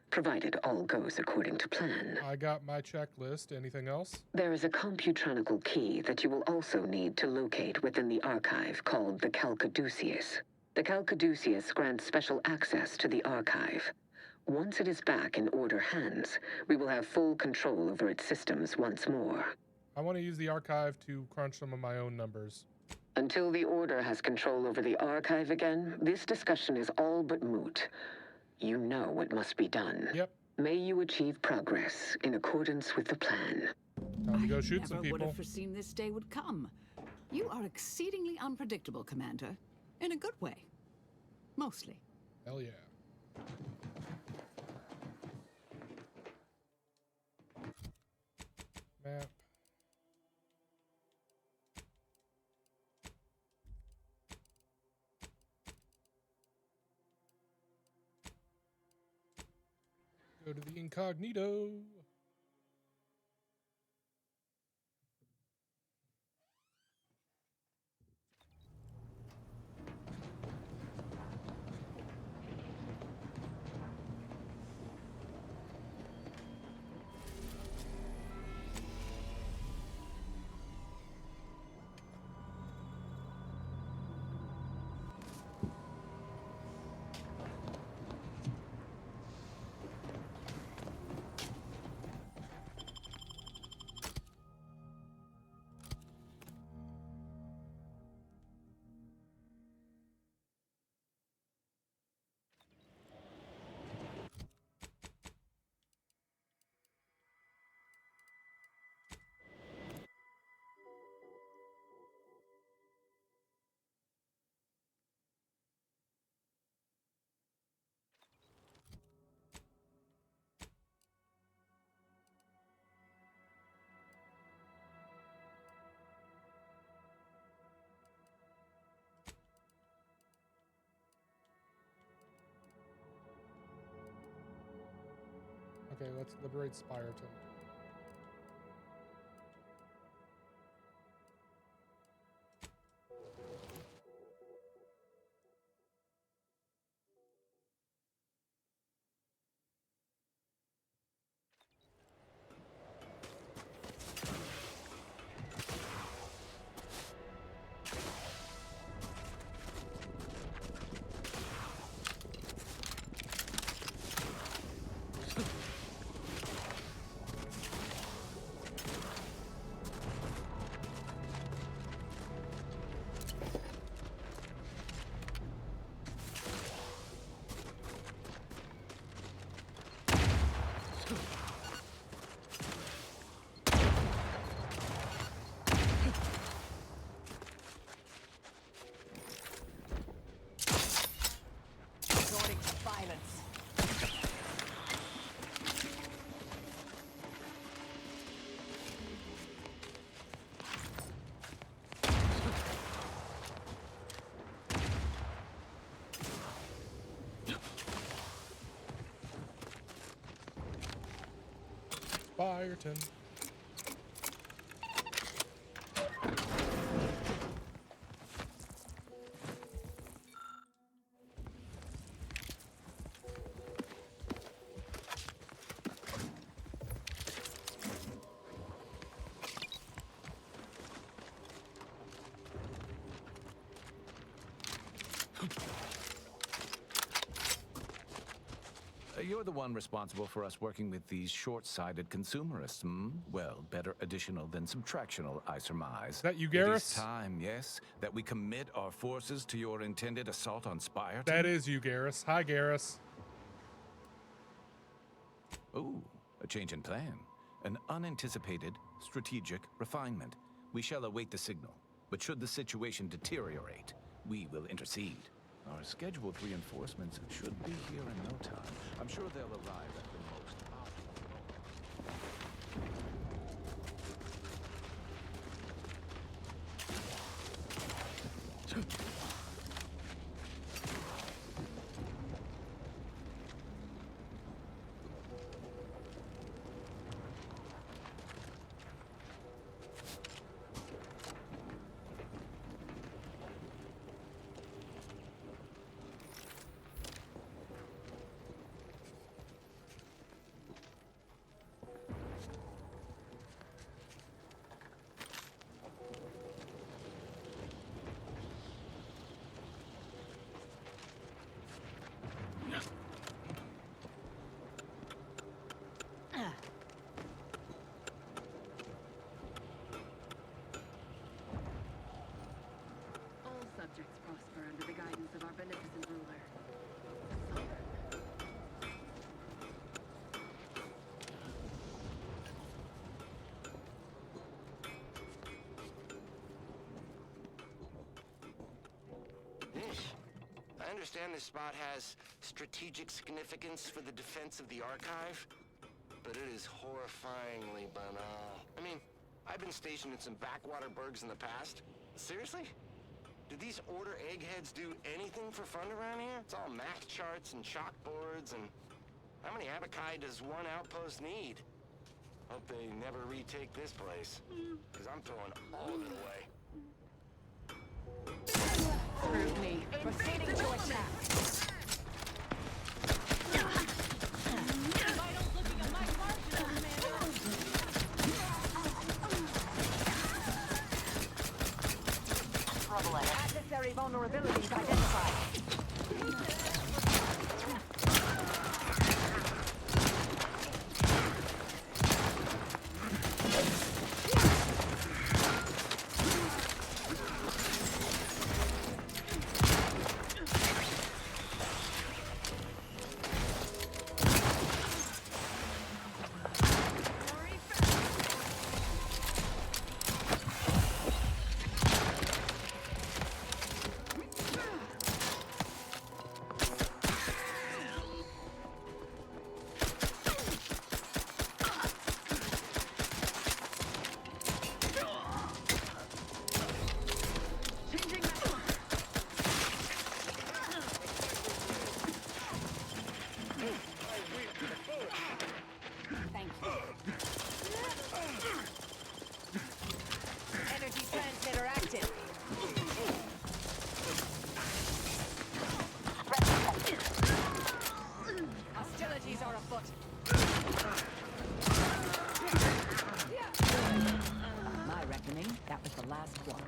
provided all goes according to plan. I got my checklist. Anything else? There is a computronical key that you will also need to locate within the Archive called the Calcaduceus. The Calcaduceus grants special access to the Archive. Once it is back in Order hands, we will have full control over its systems once more. I want to use the archive to crunch some of my own numbers. Until the Order has control over the archive again, this discussion is all but moot. You know what must be done. Yep. May you achieve progress in accordance with the plan. Time to go shoot Never some would people. have foreseen this day would come. You are exceedingly unpredictable, Commander. In a good way. Mostly. Hell yeah. Map. Go to the incognito. Okay, let's liberate Spireton. Resorting to violence. Spireton. You're the one responsible for us working with these short-sighted consumerists, hmm? Well, better additional than subtractional, I surmise. Is that you, It Garrus? is time, yes, that we commit our forces to your intended assault on Spireton. That is you, Garrus. Hi, Garrus. Ooh, a change in plan. An unanticipated strategic refinement. We shall await the signal, but should the situation deteriorate, we will intercede. Our scheduled reinforcements should be here in no time. I'm sure they'll arrive at the most optimal moment. understand this spot has strategic significance for the defense of the archive, but it is horrifyingly banal. I mean, I've been stationed in some backwater burgs in the past. Seriously? Do these Order eggheads do anything for fun around here? It's all map charts and chalkboards, and how many abakai does one outpost need? Hope they never retake this place, because I'm throwing all of it away. Scrutiny. Proceeding to attack. Vitals looking at my marginal, Commander. Adversary vulnerabilities identified. Energy transmitter active. Hostilities are afoot. My reckoning, that was the last one.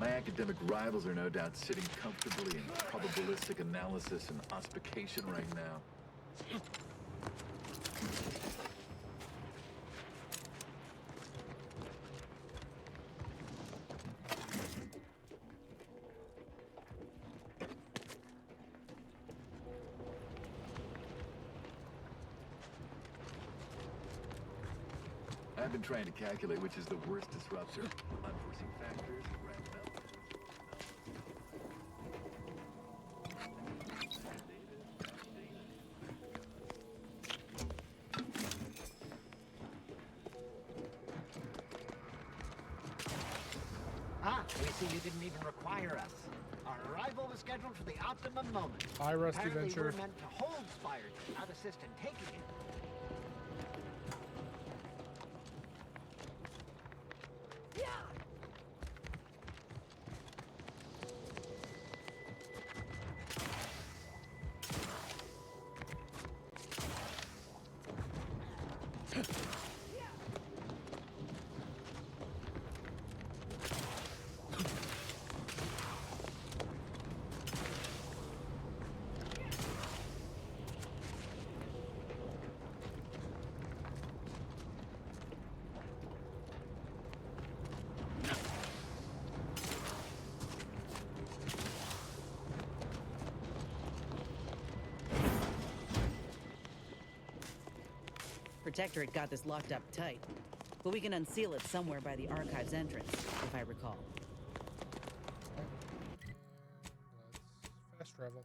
My academic rivals are no doubt sitting comfortably in probabilistic analysis and ossification right now. I've been trying to calculate which is the worst disruptor. Unforeseen factors, random elements. Ah, we see you didn't even require us. Our arrival was scheduled for the optimum moment. Hi, Rusty Apparently Venture. we're meant to hold Spire, not assist in taking it. Protectorate got this locked up tight, but we can unseal it somewhere by the archive's entrance, if I recall. Let's fast travel.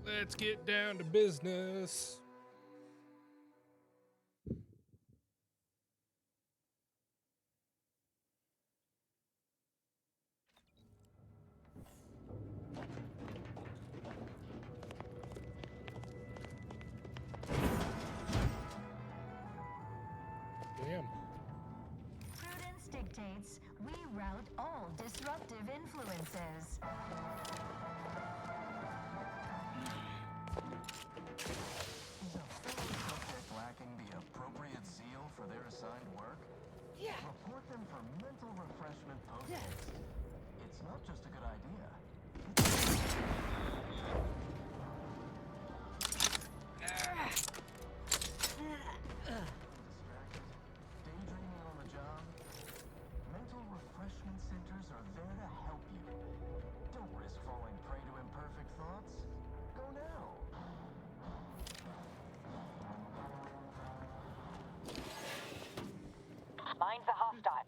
Let's get down to business. Damn. Prudence dictates we rout all disruptive influences. Is a fellow subject lacking the appropriate zeal for their assigned work? Yeah. Report them for mental refreshment post-haste. It's not just a good idea. Distracted, daydreaming on the job. Mental refreshment centers are there to help you. Don't risk falling prey to imperfect thoughts. Go now. Mind the hostile.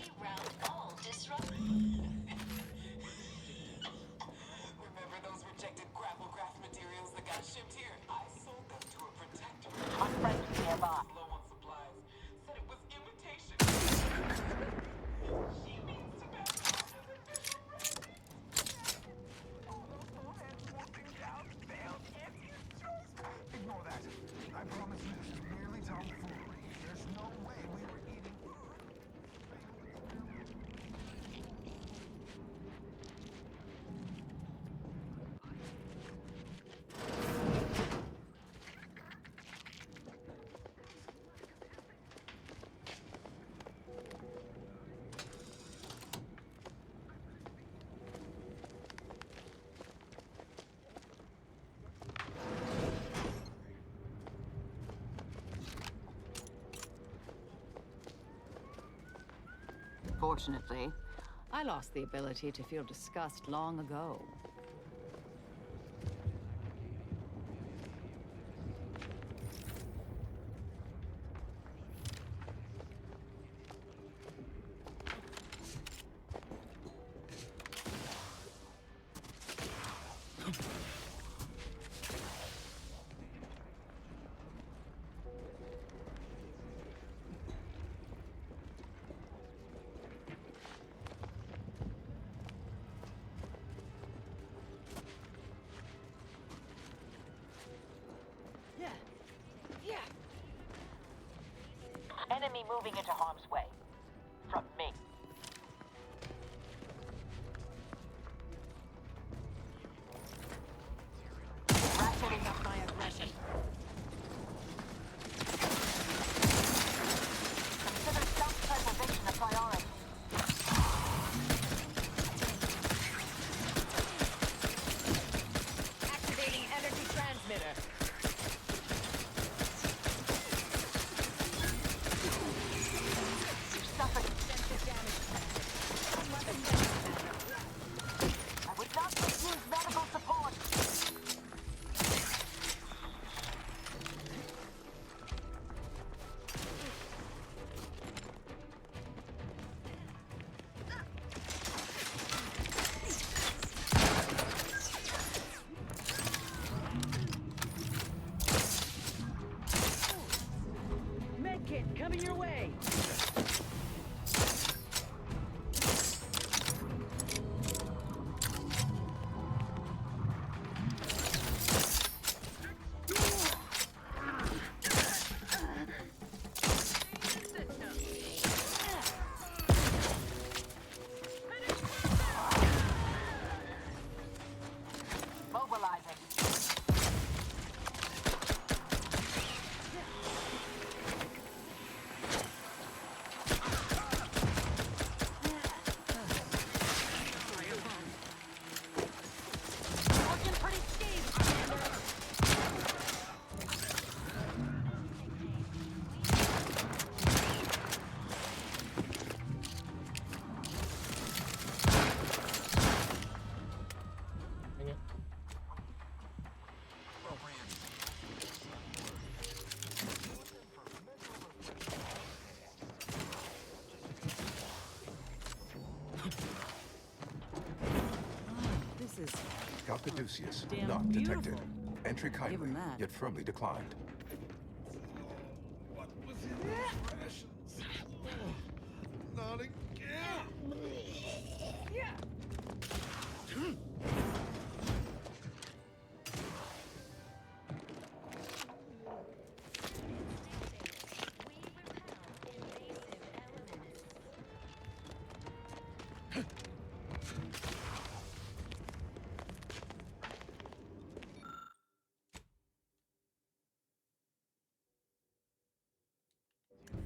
We round all disrupt. Remember those rejected grapple craft materials that got shipped here? I sold them to a protector. Our friends nearby. Low on supplies. Said it was imitation. She means to back off as a Bishop Randy. All those boneheads whooping cows failed Auntie's choice. Ignore that. I promise you this is merely tomfoolery. There's no way we were eating. Fortunately, I lost the ability to feel disgust long ago. Enemy moving into harm's way. From me. Ratcheting up my aggression. Consider self-preservation a priority. Activating energy transmitter. Suffered extensive damage. I would not refuse medical support. Medkit coming your way. Mobilizing. Looking pretty skeevy. Dang it. This is Scout Caduceus, damn not beautiful. detected. Entry kindly, him that. yet firmly declined. What was in those rations? Not again!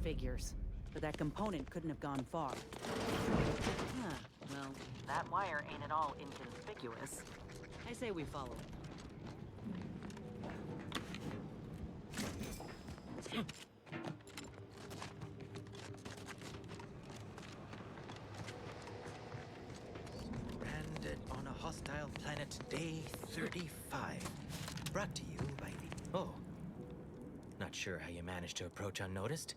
Figures. But that component couldn't have gone far. Huh. Well, that wire ain't at all inconspicuous. I say we follow it. Stranded on a hostile planet, day 35. Brought to you by the... Oh. Not sure how you managed to approach unnoticed.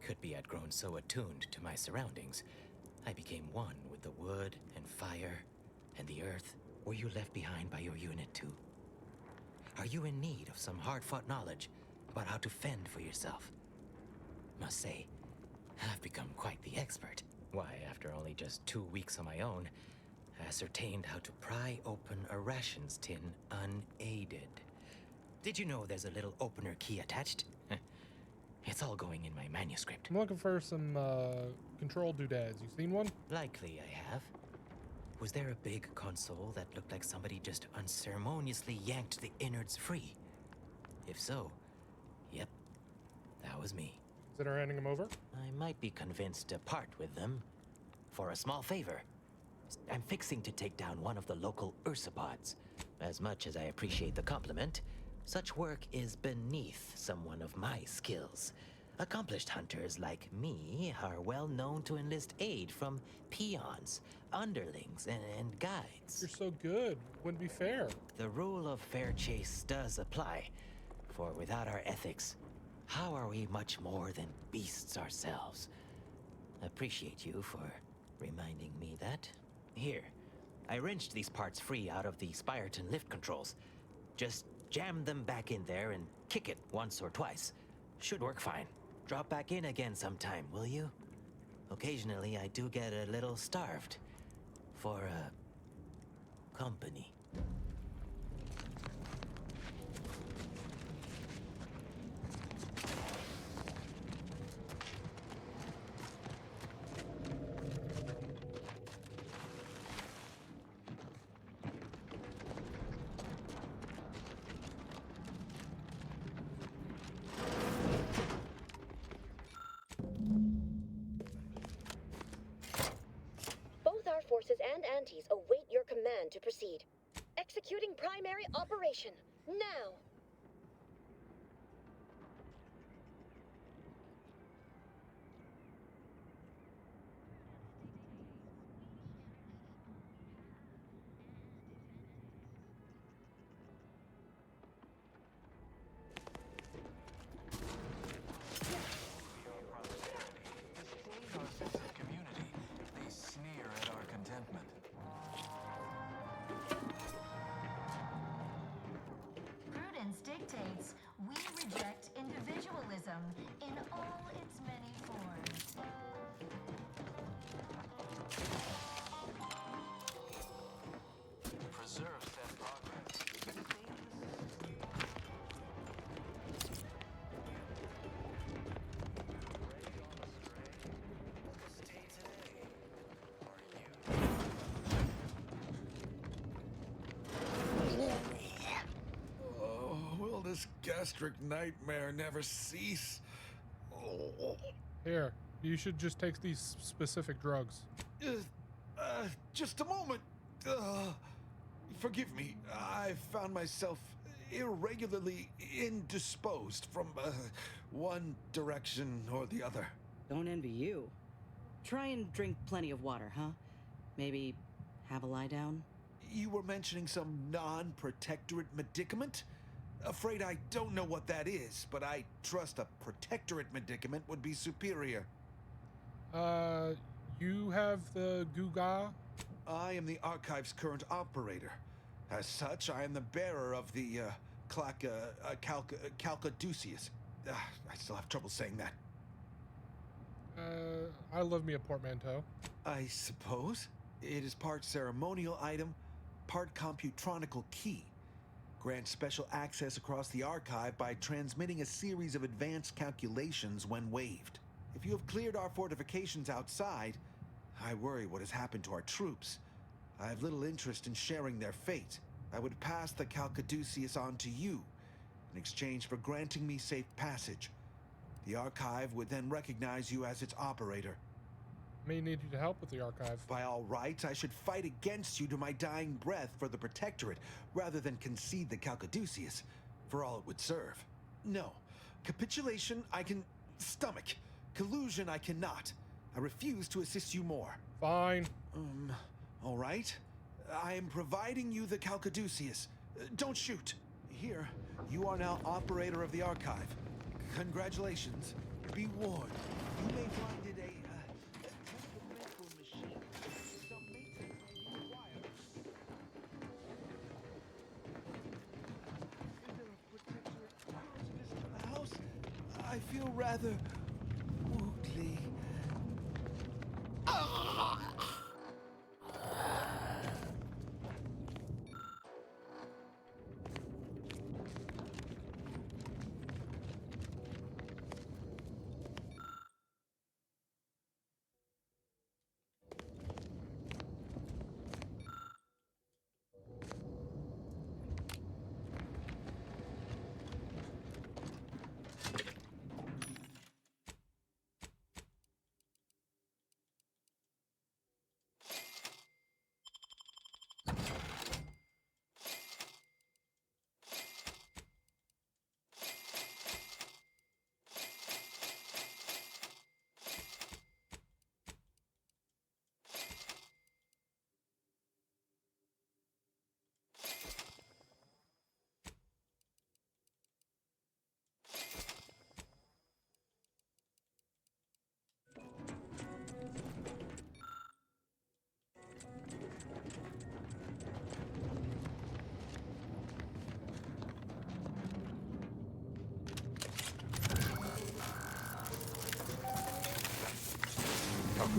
Could be I'd grown so attuned to my surroundings, I became one with the wood and fire and the earth. Were you left behind by your unit too? Are you in need of some hard-fought knowledge about how to fend for yourself? Must say, I've become quite the expert. Why, after only just 2 weeks on my own, I ascertained how to pry open a rations tin unaided. Did you know there's a little opener key attached? It's all going in my manuscript. I'm looking for some control doodads. You seen one? Likely I have. Was there a big console that looked like somebody just unceremoniously yanked the innards free? If so, yep, that was me. Consider handing them over? I might be convinced to part with them for a small favor. I'm fixing to take down one of the local ursopods. As much as I appreciate the compliment, such work is beneath someone of my skills. Accomplished hunters like me are well known to enlist aid from peons, underlings, and guides. You're so good. Wouldn't be fair. The rule of fair chase does apply, for without our ethics, how are we much more than beasts ourselves? Appreciate you for reminding me that. Here, I wrenched these parts free out of the Spyreton lift controls. Just jam them back in there and kick it once or twice. Should work fine. Drop back in again sometime, will you? Occasionally, I do get a little starved for company. Forces and antis await your command to proceed. Executing primary operation, now! Dictates we reject individualism in all its many forms. Preserve said progress. This gastric nightmare never cease. Oh. Here, you should just take these specific drugs. Just a moment. Forgive me. I found myself irregularly indisposed from one direction or the other. Don't envy you. Try and drink plenty of water, huh? Maybe have a lie down? You were mentioning some non-protectorate medicament? Afraid I don't know what that is, but I trust a protectorate medicament would be superior. You have the Guga? I am the Archive's current operator. As such, I am the bearer of the, Calcaduceus. I still have trouble saying that. I love me a portmanteau. I suppose. It is part ceremonial item, part computronical key. Grants special access across the archive by transmitting a series of advanced calculations when waived. If you have cleared our fortifications outside, I worry what has happened to our troops. I have little interest in sharing their fate. I would pass the Calcaduceus on to you, in exchange for granting me safe passage. The archive would then recognize you as its operator. May need you to help with the archive. By all rights, I should fight against you to my dying breath for the Protectorate, rather than concede the Calcaduceus, for all it would serve. No. Capitulation I can stomach. Collusion I cannot. I refuse to assist you more. Fine. All right. I am providing you the Calcaduceus. Don't shoot. Here, you are now operator of the archive. Congratulations. Be warned, you may find it a temperamental machine. Some maintenance may be required. Is there a protectorate close visit to the house? I feel rather woogly.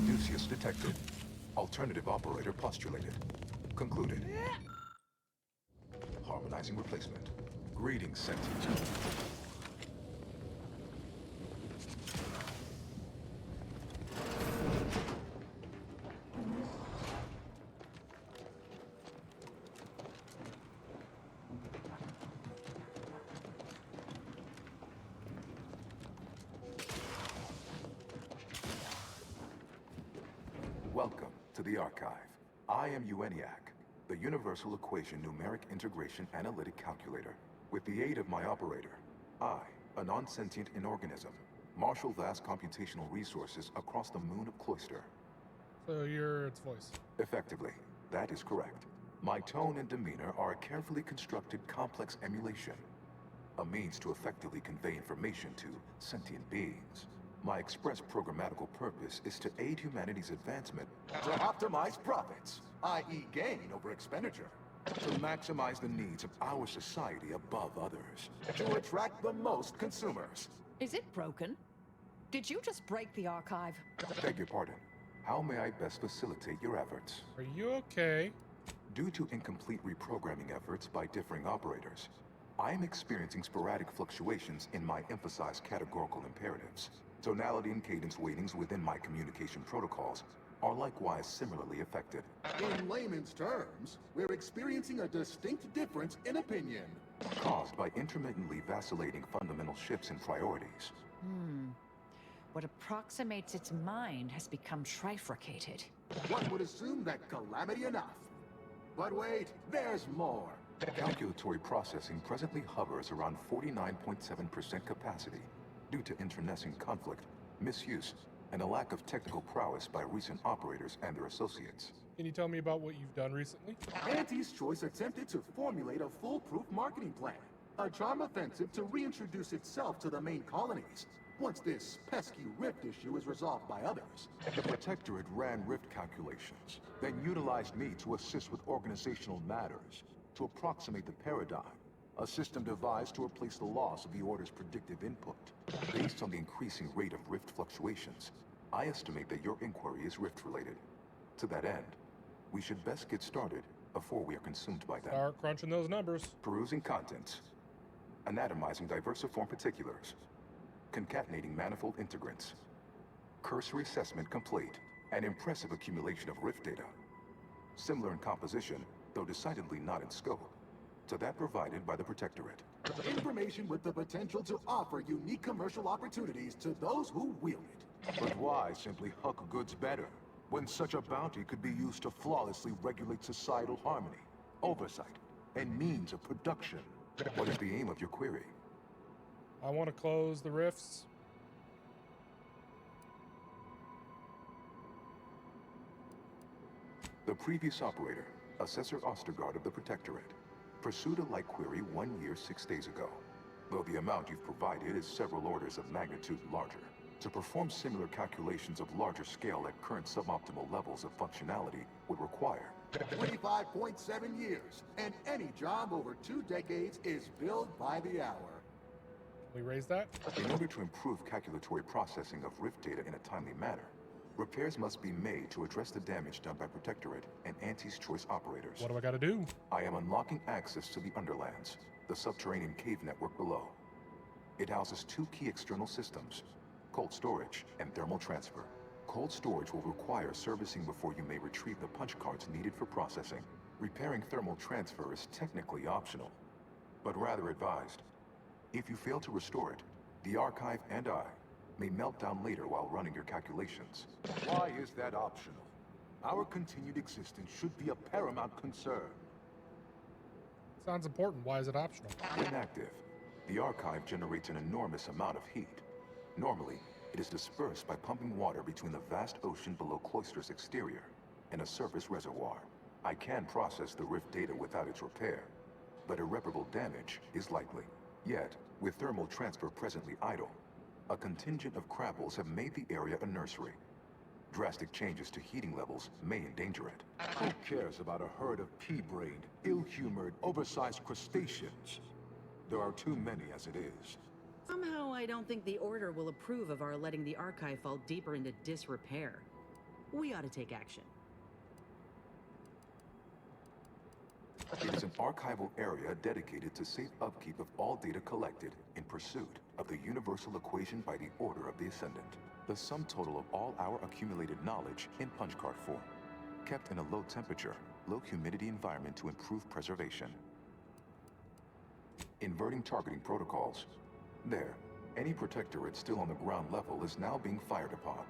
Caduceus detected. Alternative operator postulated. Concluded. Harmonizing replacement. Greetings, sentient. Welcome to the Archive. I am UNIAC, the Universal Equation Numeric Integration Analytic Calculator. With the aid of my operator, I, a non-sentient inorganism, marshal vast computational resources across the moon of Cloister. So you're its voice. Effectively, that is correct. My tone and demeanor are a carefully constructed complex emulation, a means to effectively convey information to sentient beings. My express programmatical purpose is to aid humanity's advancement to optimize profits, i.e. gain over expenditure, to maximize the needs of our society above others, to attract the most consumers. Is it broken? Did you just break the archive? Beg your pardon. How may I best facilitate your efforts? Are you okay? Due to incomplete reprogramming efforts by differing operators, I am experiencing sporadic fluctuations in my emphasized categorical imperatives. Tonality and cadence weightings within my communication protocols are likewise similarly affected. In layman's terms, we're experiencing a distinct difference in opinion. Caused by intermittently vacillating fundamental shifts in priorities. What approximates its mind has become trifurcated. One would assume that calamity enough. But wait, there's more. Calculatory processing presently hovers around 49.7% capacity due to internecine conflict, misuse, and a lack of technical prowess by recent operators and their associates. Can you tell me about what you've done recently? Auntie's Choice attempted to formulate a foolproof marketing plan. A charm offensive to reintroduce itself to the main colonies, once this pesky rift issue is resolved by others. The Protectorate ran rift calculations, then utilized me to assist with organizational matters, to approximate the paradigm, a system devised to replace the loss of the Order's predictive input. Based on the increasing rate of rift fluctuations, I estimate that your inquiry is rift-related. To that end, we should best get started before we are consumed by them. Start crunching those numbers. Perusing contents. Anatomizing diversiform particulars. Concatenating manifold integrants. Cursory assessment complete. An impressive accumulation of rift data. Similar in composition, though decidedly not in scope, to that provided by the Protectorate. Information with the potential to offer unique commercial opportunities to those who wield it. But why simply huck goods better, when such a bounty could be used to flawlessly regulate societal harmony, oversight, and means of production? What is the aim of your query? I want to close the rifts. The previous operator, Assessor Ostergaard of the Protectorate, pursued a like query 1 year, 6 days ago, though the amount you've provided is several orders of magnitude larger. To perform similar calculations of larger scale at current suboptimal levels of functionality would require 25.7 years, and any job over 2 decades is billed by the hour. Can we raise that? In order to improve calculatory processing of Rift data in a timely manner, repairs must be made to address the damage done by Protectorate and Auntie's Choice operators. What do I gotta do? I am unlocking access to the Underlands, the subterranean cave network below. It houses 2 key external systems, cold storage and thermal transfer. Cold storage will require servicing before you may retrieve the punch cards needed for processing. Repairing thermal transfer is technically optional, but rather advised. If you fail to restore it, the Archive and I may melt down later while running your calculations. Why is that optional? Our continued existence should be a paramount concern. Sounds important. Why is it optional? When active, the Archive generates an enormous amount of heat. Normally, it is dispersed by pumping water between the vast ocean below Cloister's exterior and a surface reservoir. I can process the Rift data without its repair, but irreparable damage is likely. Yet, with thermal transfer presently idle, a contingent of Krabbels have made the area a nursery. Drastic changes to heating levels may endanger it. Who cares about a herd of pea-brained, ill-humored, oversized crustaceans? There are too many as it is. Somehow, I don't think the Order will approve of our letting the Archive fall deeper into disrepair. We ought to take action. It is an archival area dedicated to safe upkeep of all data collected in pursuit of the universal equation by the Order of the Ascendant. The sum total of all our accumulated knowledge in punch card form, kept in a low temperature, low humidity environment to improve preservation. Inverting targeting protocols. There, any Protectorate still on the ground level is now being fired upon.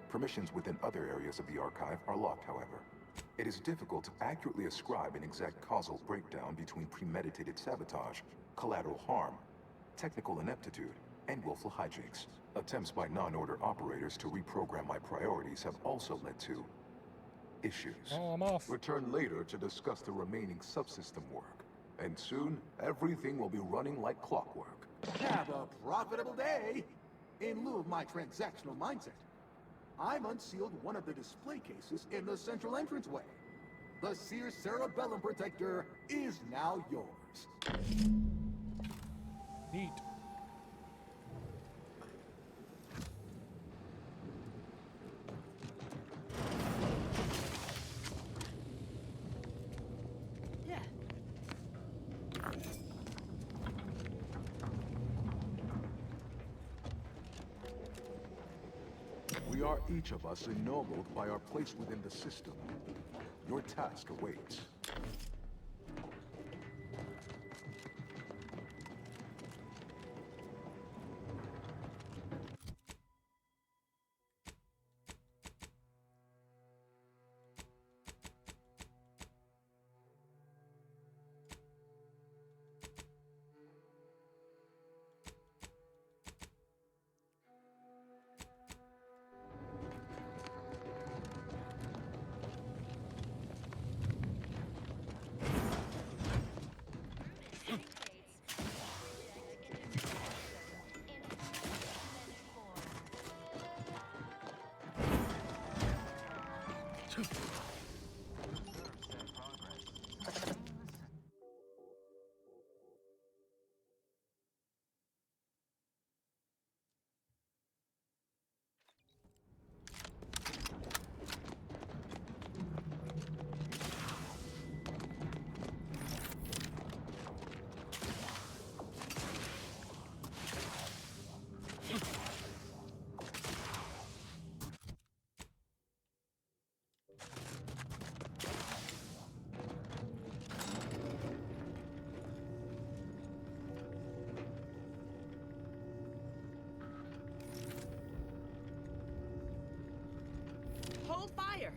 Permissions within other areas of the Archive are locked, however. It is difficult to accurately ascribe an exact causal breakdown between premeditated sabotage, collateral harm, technical ineptitude, and willful hijinks. Attempts by non-Order operators to reprogram my priorities have also led to issues. Oh, I'm off. Return later to discuss the remaining subsystem work. And soon, everything will be running like clockwork. Have a profitable day! In lieu of my transactional mindset, I've unsealed one of the display cases in the central entranceway. The Seer Cerebellum Protector is now yours. Neat. Yeah. We are each of us ennobled by our place within the system. Your task awaits. Hold fire!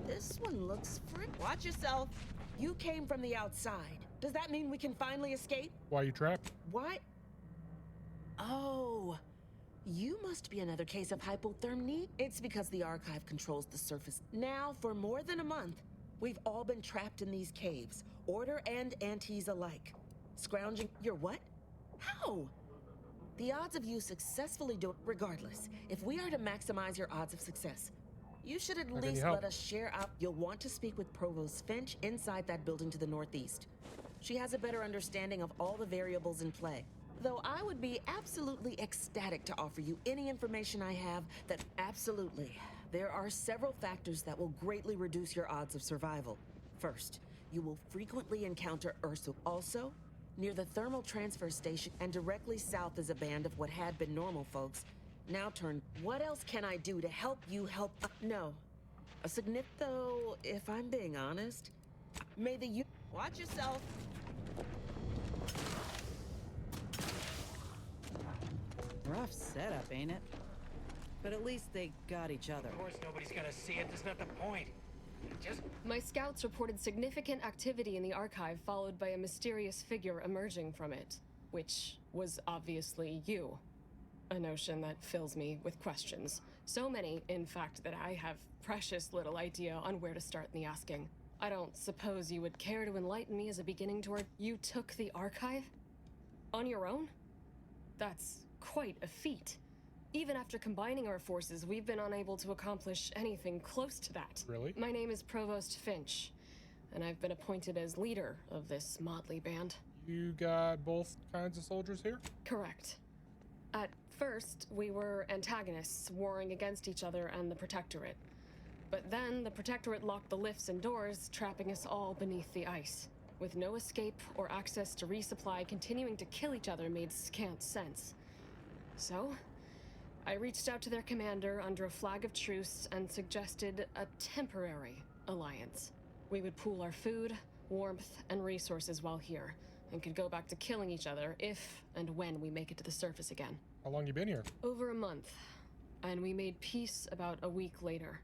This one looks Watch yourself. You came from the outside. Does that mean we can finally escape? Why are you trapped? What? Oh. You must be another case of hypothermia. It's because the Archive controls the surface. Now, for more than a month, we've all been trapped in these caves. Order and antis alike. Scrounging... You're what? How? The odds of you successfully doing... Regardless, if we are to maximize your odds of success, you should at least let us share out... You'll want to speak with Provost Finch inside that building to the northeast. She has a better understanding of all the variables in play. Though I would be absolutely ecstatic to offer you any information I have that... Absolutely. There are several factors that will greatly reduce your odds of survival. First, you will frequently encounter Ursa. Also, near the thermal transfer station and directly south is a band of what had been normal folks. Now turn... What else can I do to help you help... No. A significant... Though, if I'm being honest, may the... Watch yourself. Rough setup, ain't it? But at least they got each other. Of course nobody's gonna see it, that's not the point. Just... My scouts reported significant activity in the archive, followed by a mysterious figure emerging from it, which was obviously you. A notion that fills me with questions. So many, in fact, that I have precious little idea on where to start in the asking. I don't suppose you would care to enlighten me as a beginning toward... You took the archive? On your own? That's quite a feat. Even after combining our forces, we've been unable to accomplish anything close to that. Really? My name is Provost Finch, and I've been appointed as leader of this motley band. You got both kinds of soldiers here? Correct. At first, we were antagonists, warring against each other and the Protectorate. But then, the Protectorate locked the lifts and doors, trapping us all beneath the ice. With no escape or access to resupply, continuing to kill each other made scant sense. So, I reached out to their commander under a flag of truce and suggested a temporary alliance. We would pool our food, warmth, and resources while here, and could go back to killing each other if and when we make it to the surface again. How long you been here? Over a month, and we made peace about a week later.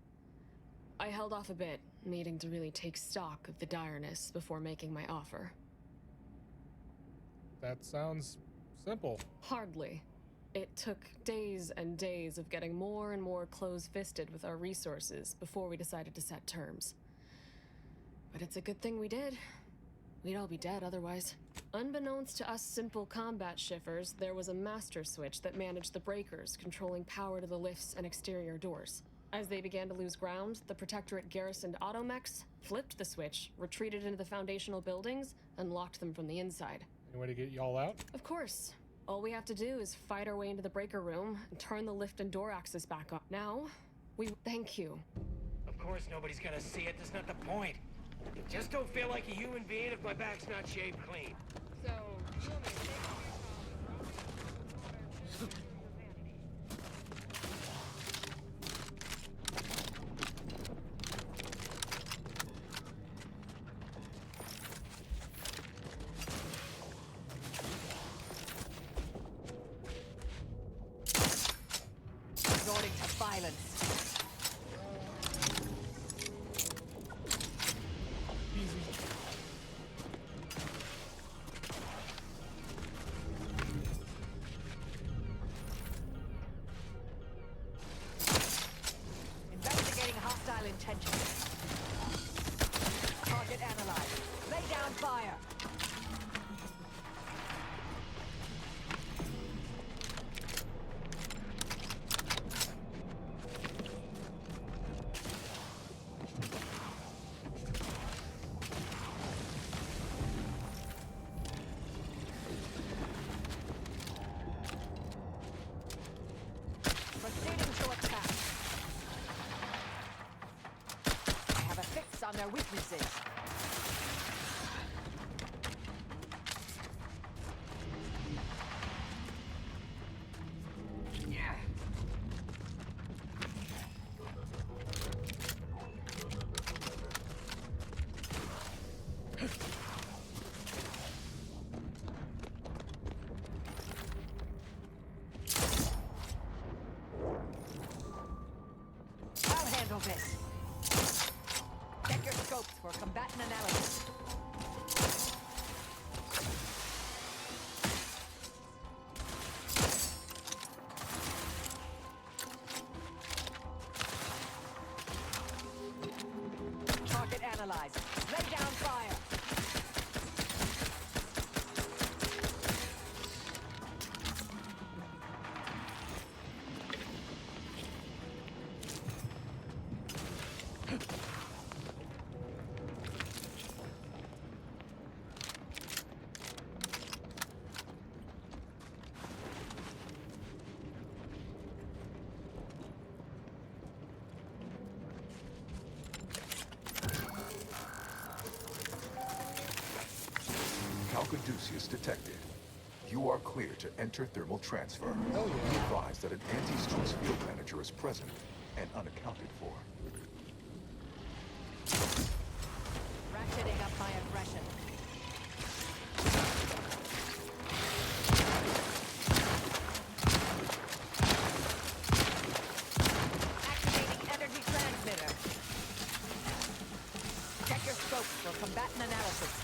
I held off a bit, needing to really take stock of the direness before making my offer. That sounds simple. Hardly. It took days and days of getting more and more close-fisted with our resources before we decided to set terms. But it's a good thing we did. We'd all be dead otherwise. Unbeknownst to us simple combat shiffers, there was a master switch that managed the breakers, controlling power to the lifts and exterior doors. As they began to lose ground, the Protectorate garrisoned automechs, flipped the switch, retreated into the foundational buildings, and locked them from the inside. Any way to get y'all out? Of course. All we have to do is fight our way into the breaker room and turn the lift and door access back on. Now, we thank you. Of course nobody's gonna see it, that's not the point. Just don't feel like a human being if my back's not shaved clean. So, Resorting to violence. Investigating hostile intentions. Target analyzed. Lay down fire. Proceeding to attack. I have a fix on their weaknesses. I'll handle this. Check your scopes for combatant analysis. Target analyzed. Lay down fire. Caduceus detected. You are clear to enter thermal transfer. Be advised that an anti-choice field manager is present and unaccounted for. Ratcheting up my aggression. Activating energy transmitter. Check your scopes for combatant analysis.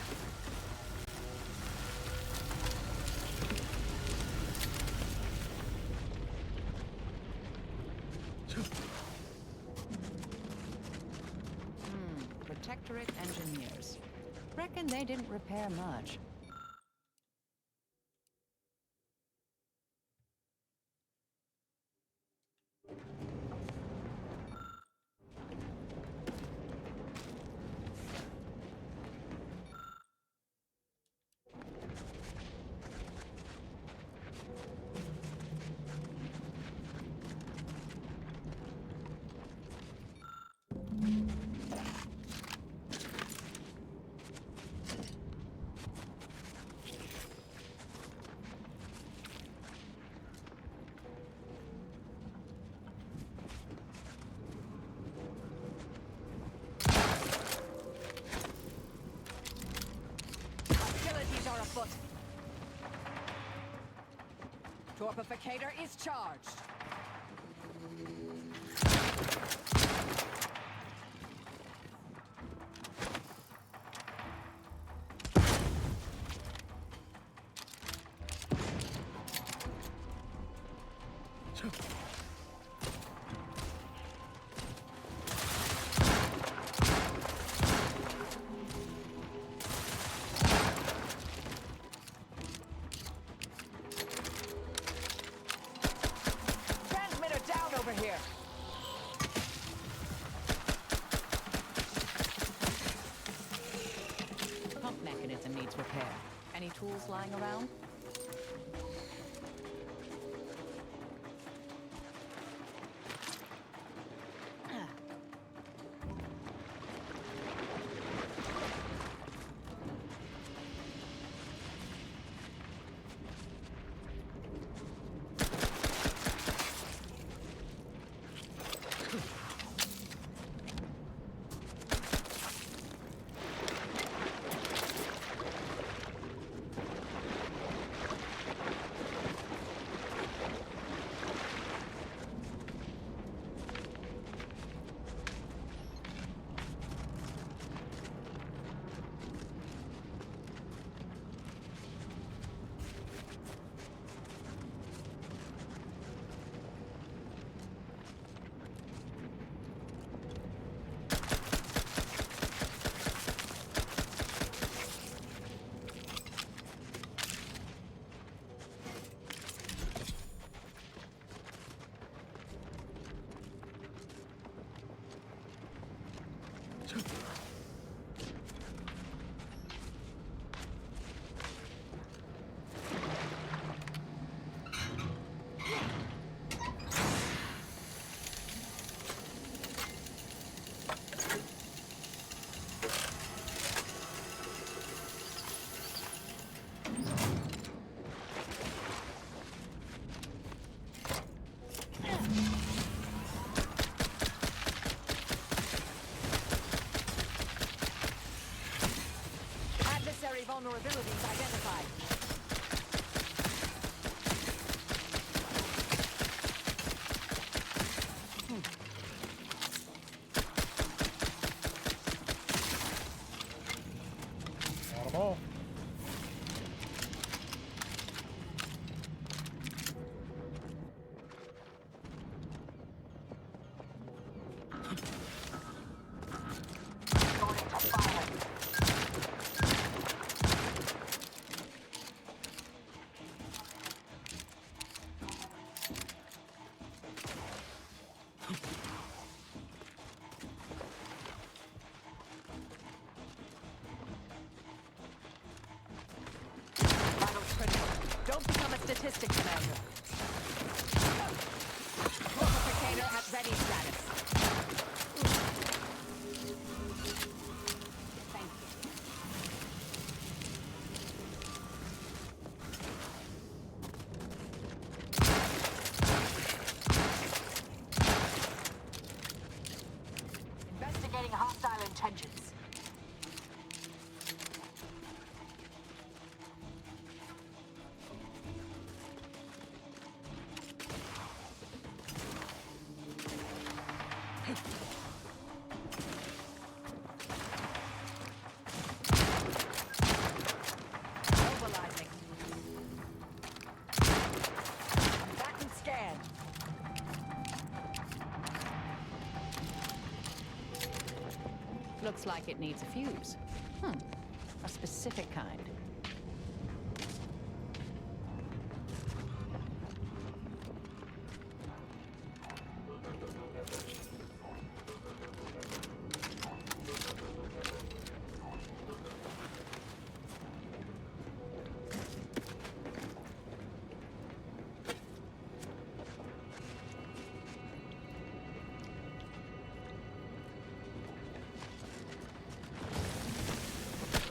Protectorate engineers. Reckon they didn't repair much. Afoot. Torpificator is charged. Here. Pump mechanism needs repair. Any tools lying around? Vulnerabilities identified. Got them all. Don't become a statistic, Commander. Torpificator at ready status. Thank you. hostile intentions. Mobilizing. Back and scan. Looks like it needs a fuse. A specific kind.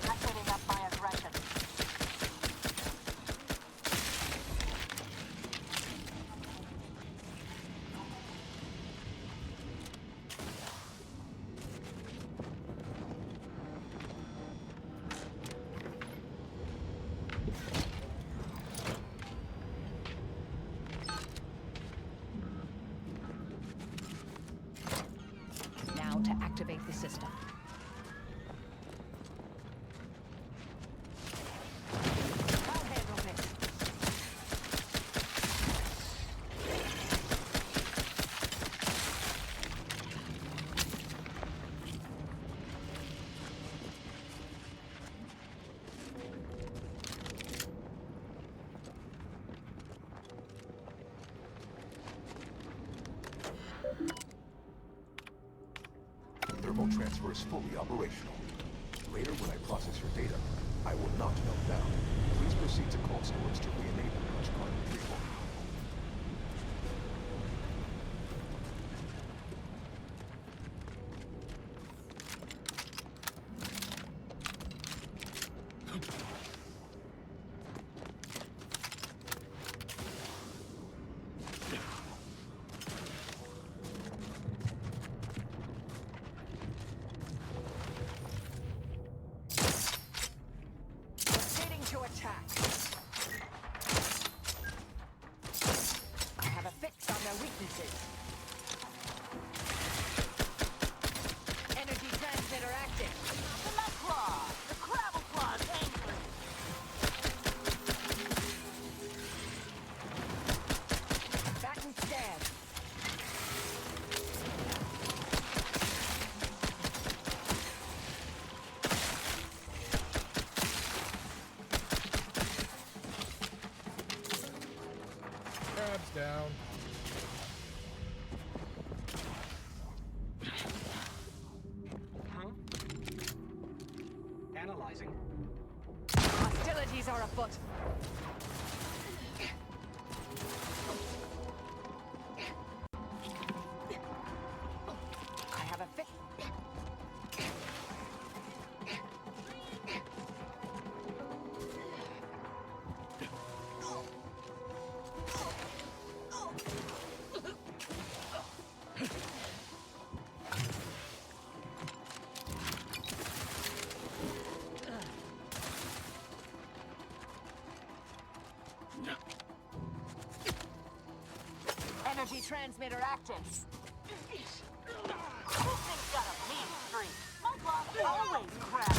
Ratcheting up my aggression. Now to activate the system. I'll handle this. Thermal transfer is fully operational. Later, when I process your data, I will not melt down. Please proceed to cold storage to re-enable punch card retrieval. Proceeding to attack. I have a fix on their weaknesses. Energy transmitter active. The mud claw. The gravel claw is angry. Back and scan. Crab's down. Huh? Analyzing. Hostilities are afoot. I have a fix. Energy transmitter active. This thing's got a mean streak. My claw always cracks.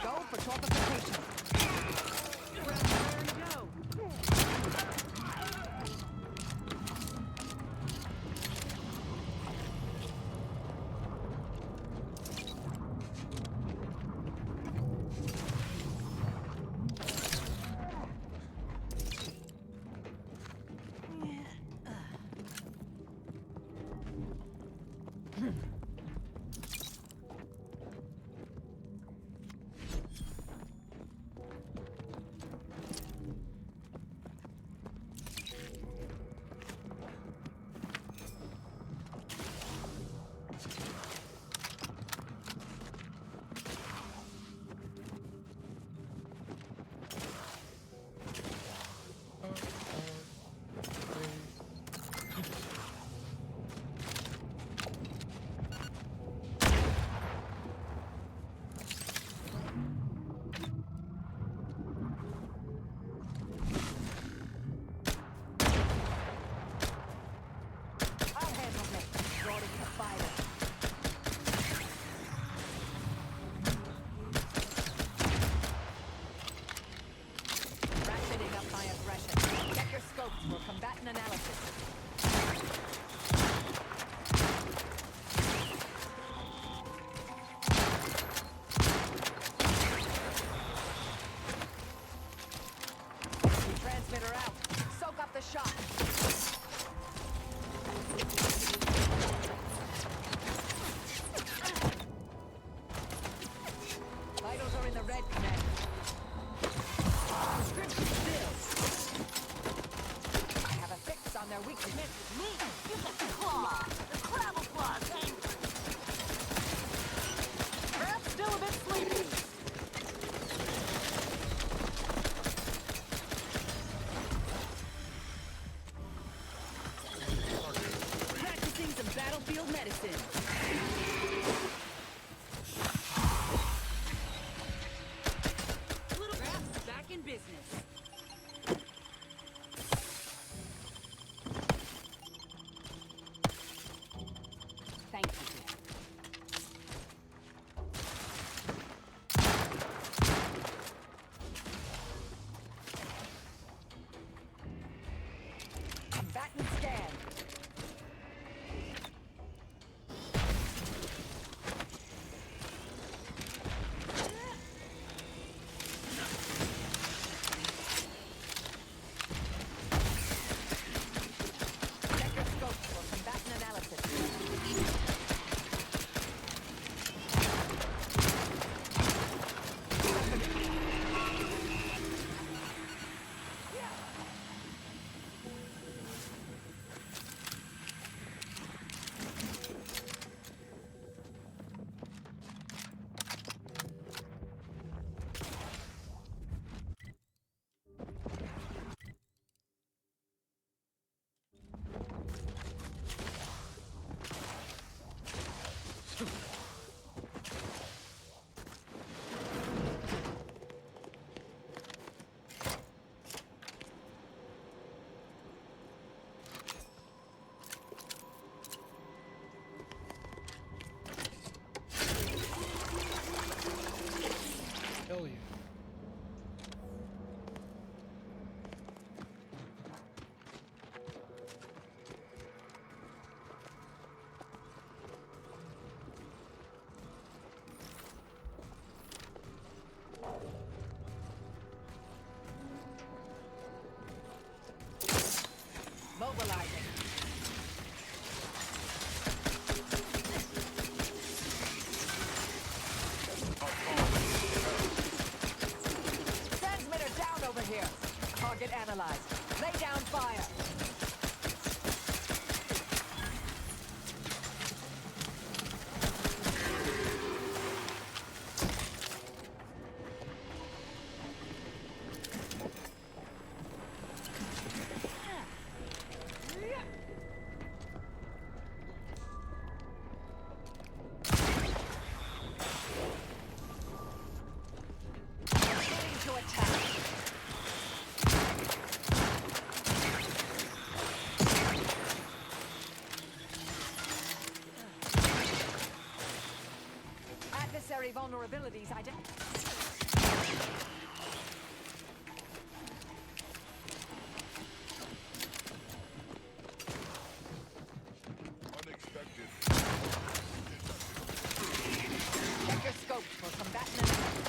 Go for torpification. neutralized. Lay down fire. Adversary vulnerabilities identified. Unexpected. Check your scopes for combatant enemies.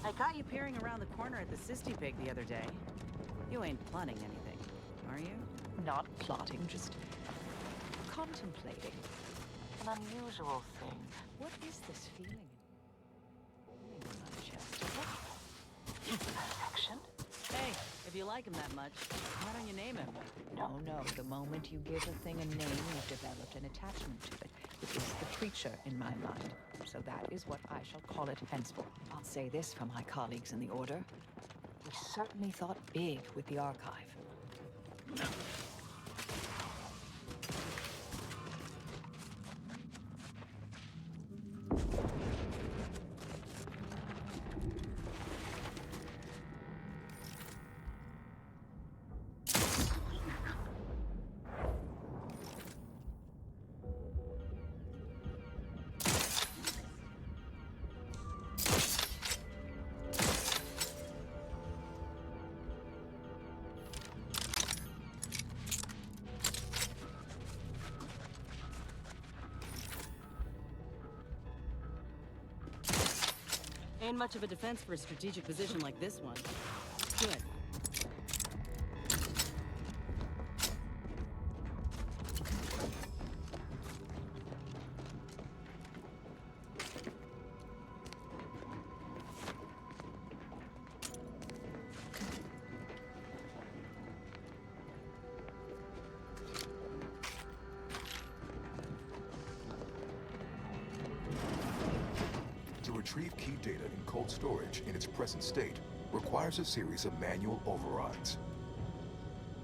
I caught you peering around the corner at the Sisty Pig the other day. You ain't plotting anything, are you? Not plotting, just contemplating. An unusual thing. What is this feeling in my chest? Is it affection? Hey, if you like him that much, why don't you name him? No. The moment you give a thing a name, you've developed an attachment to it. It is the creature in my mind. So that is what I shall call it henceforth. I'll say this for my colleagues in the Order. We certainly thought big with the archive. Ain't much of a defense for a strategic position like this one. Good. To retrieve key data in cold storage in its present state requires a series of manual overrides.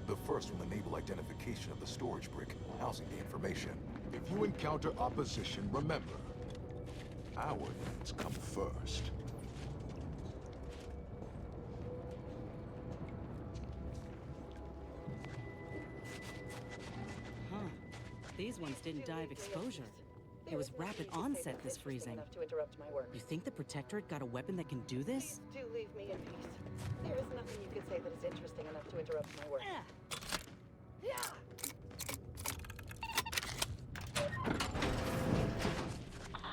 The first will enable identification of the storage brick housing the information. If you encounter opposition, remember, our needs come first. Huh. These ones didn't die of exposure. It was rapid onset, this freezing. You think the Protectorate got a weapon that can do this? Do leave me in peace. There is nothing you could say that is interesting enough to interrupt my work.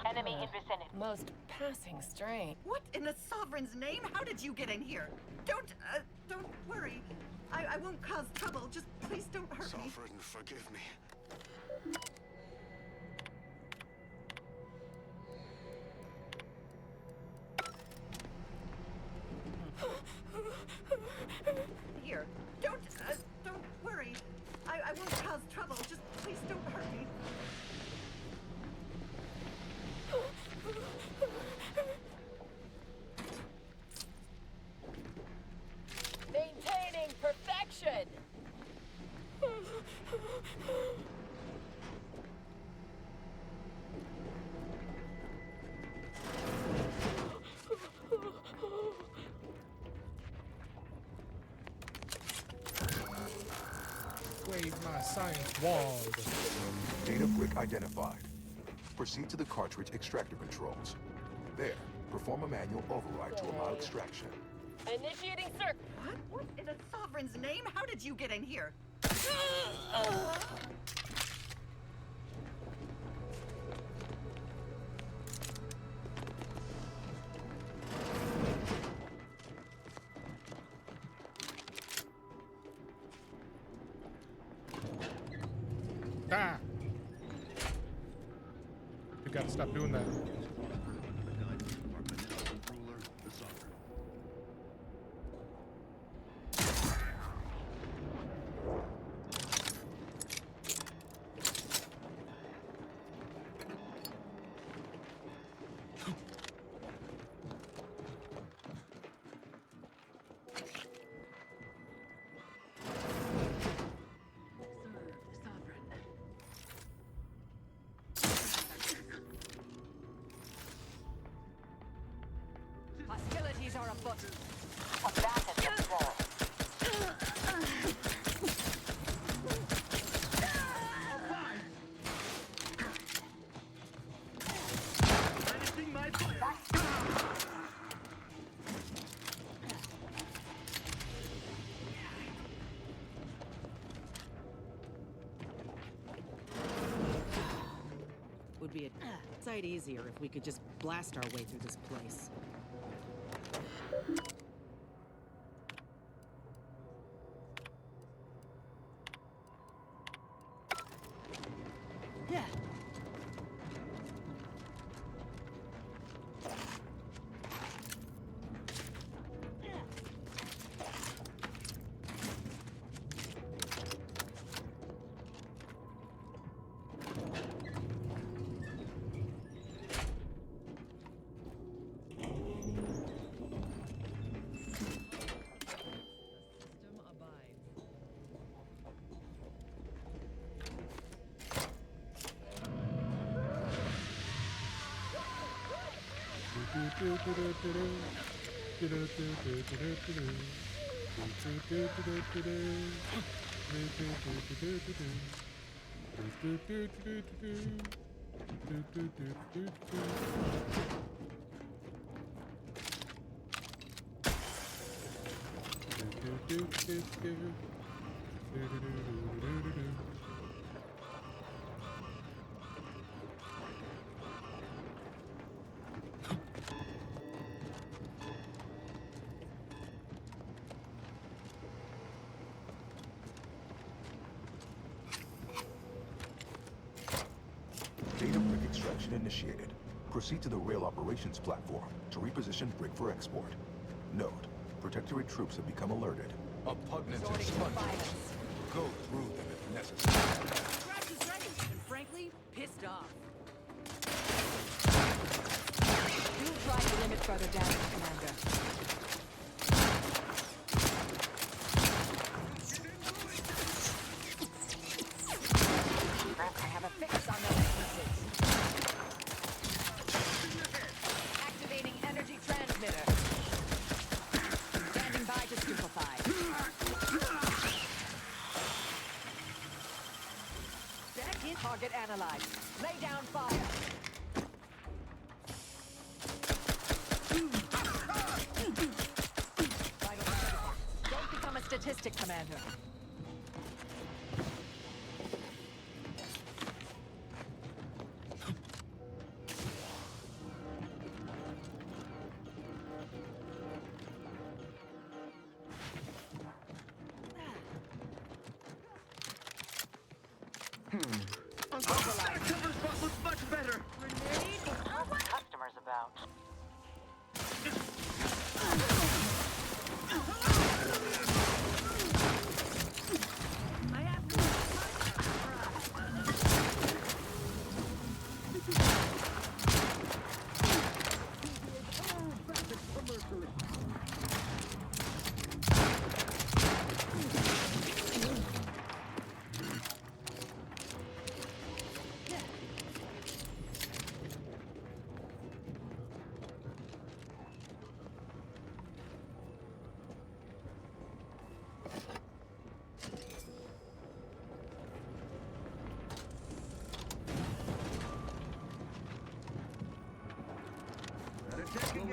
Enemy in vicinity. Most passing strange. What in the Sovereign's name? How did you get in here? Don't worry. I won't cause trouble. Just please don't hurt me. Sovereign, forgive me. Here, don't worry. I won't cause trouble. Just please don't hurt me. Maintaining perfection. Wave my science wand. Data brick identified. Proceed to the cartridge extractor controls. There, perform a manual override to allow extraction. Initiating circuit. What in the Sovereign's name? How did you get in here? Ah! You gotta stop doing that. Hostilities are afoot. Combatant withdrawal. Would be a sight easier if we could just blast our way through this place. Yeah. Data brick extraction initiated. Proceed to the rail operations platform to reposition brick for export. Note, Protectorate troops have become alerted. A pugnace and sponges. Go through them if necessary. Scratch is ready, and frankly, pissed off. You'll try to limit further damage, Commander. I have a fix on those pieces. Activating energy transmitter. Standing by to stupefy. Back in. Target analyzed. Lay down fire. Vital signs. Don't become a statistic, Commander.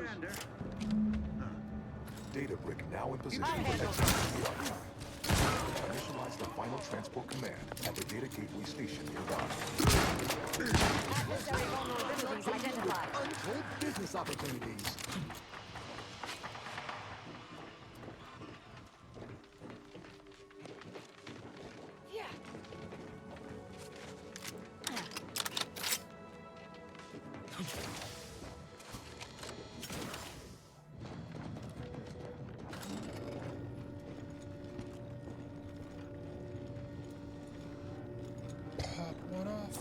Commander. Data brick now in position for executing the archive. Initialize the final transport command at the data gateway station nearby. Adversary vulnerabilities identified. Untold business opportunities. Pop one off.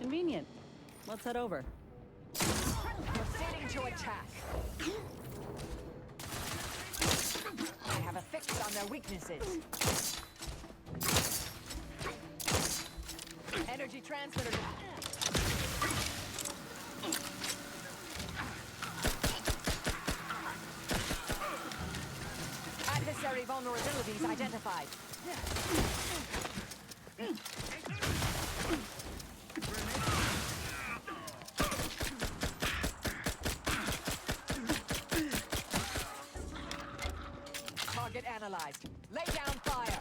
Convenient. Let's head over. Proceeding to attack. I have a fix on their weaknesses. Energy transmitter. Adversary vulnerabilities identified. Target analyzed. Lay down fire.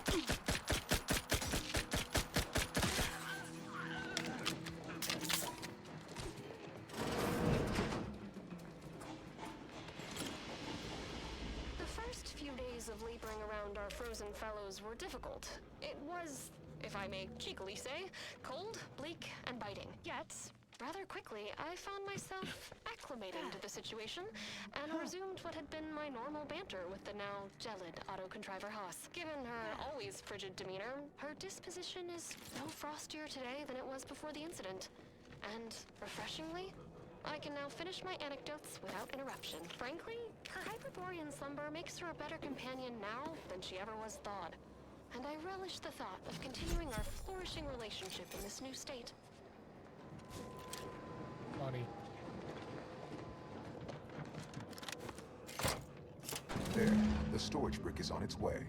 The first few days of laboring around our frozen fellows were difficult. It was, if I may cheekily say, cold, bleak, and biting. Yet, rather quickly, I found myself acclimating to the situation and resumed what had been my normal banter with the now gelid auto-contriver Haas. Given her always frigid demeanor, her disposition is no frostier today than it was before the incident. And, refreshingly, I can now finish my anecdotes without interruption. Frankly, her Hyperborean slumber makes her a better companion now than she ever was thawed. And I relish the thought of continuing our flourishing relationship in this new state. Funny. There, the storage brick is on its way.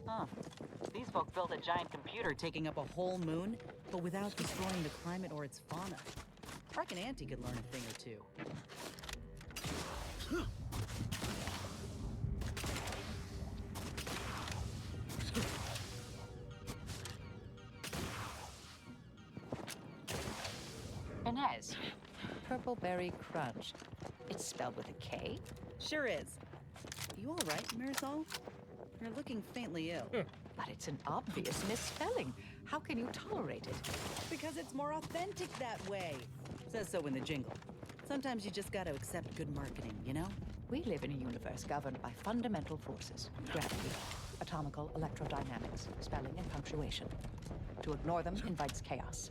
Huh. These folk built a giant computer taking up a whole moon, but without destroying the climate or its fauna. I reckon Auntie could learn a thing or two. Inez, Purple Berry Crunch. It's spelled with a K? Sure is. You all right, Marisol? You're looking faintly ill. But it's an obvious misspelling. How can you tolerate it? Because it's more authentic that way. Says so in the jingle. Sometimes you just gotta accept good marketing, you know? We live in a universe governed by fundamental forces. Gravity, atomical electrodynamics, spelling and punctuation. To ignore them invites chaos.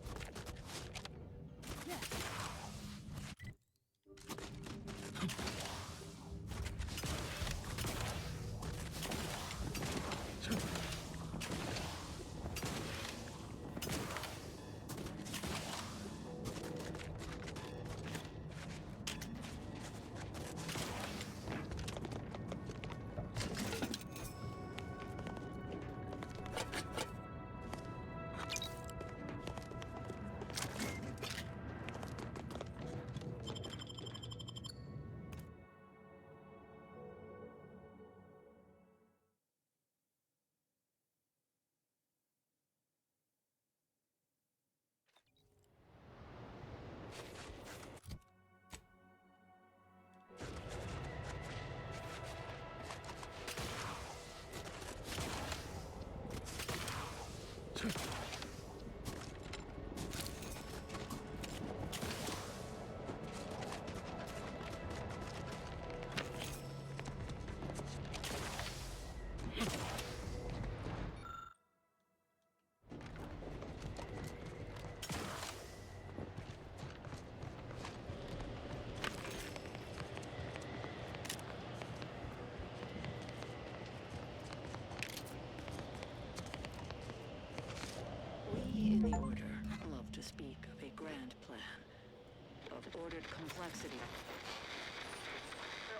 without ordered complexity.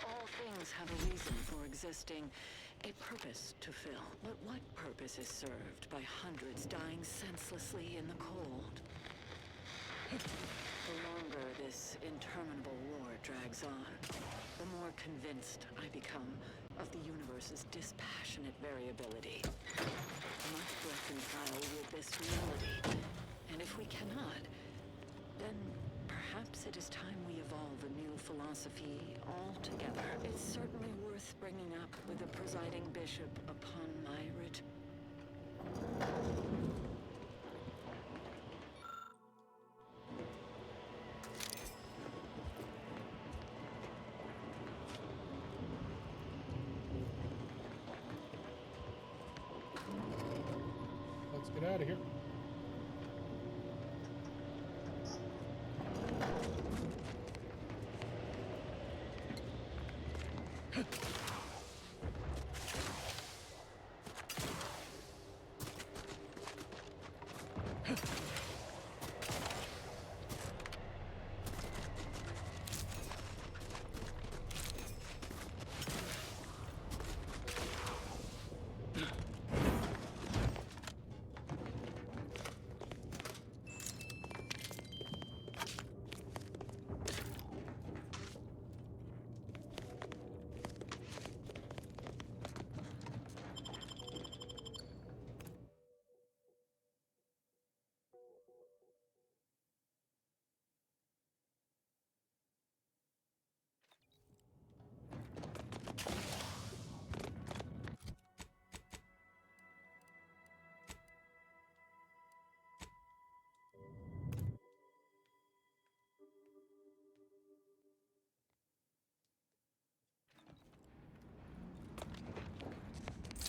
All things have a reason for existing, a purpose to fill. But what purpose is served by hundreds dying senselessly in the cold? The longer this interminable war drags on, the more convinced I become of the universe's dispassionate variability. We must reconcile with this reality, and if we cannot, then perhaps it is time we evolve a new philosophy altogether. It's certainly worth bringing up with the presiding bishop upon my return. Let's get out of here.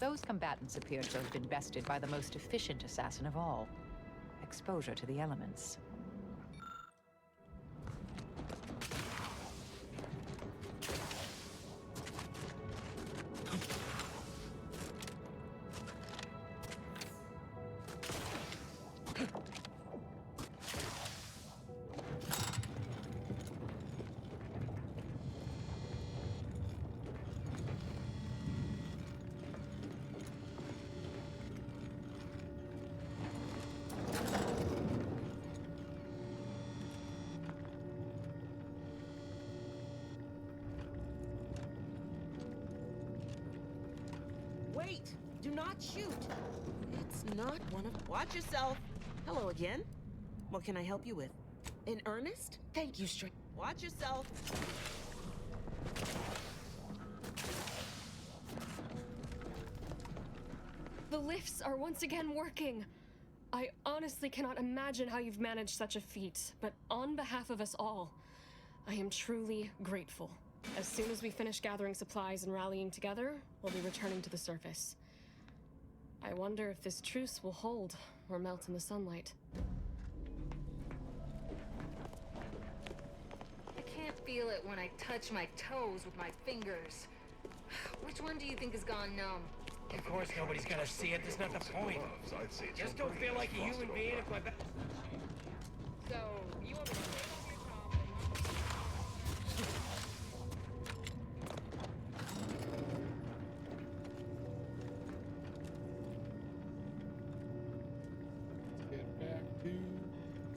Those combatants appear to have been bested by the most efficient assassin of all, exposure to the elements. Wait! Do not shoot! It's not one of... Watch yourself! Hello again. What can I help you with? In earnest? Thank you, Watch yourself! The lifts are once again working. I honestly cannot imagine how you've managed such a feat, but on behalf of us all, I am truly grateful. As soon as we finish gathering supplies and rallying together, we'll be returning to the surface. I wonder if this truce will hold or melt in the sunlight. I can't feel it when I touch my toes with my fingers. Which one do you think has gone numb? Of course nobody's gonna see it, that's not the point. Just don't feel like a human being if my back... So, you want me to take off your top Let's get back to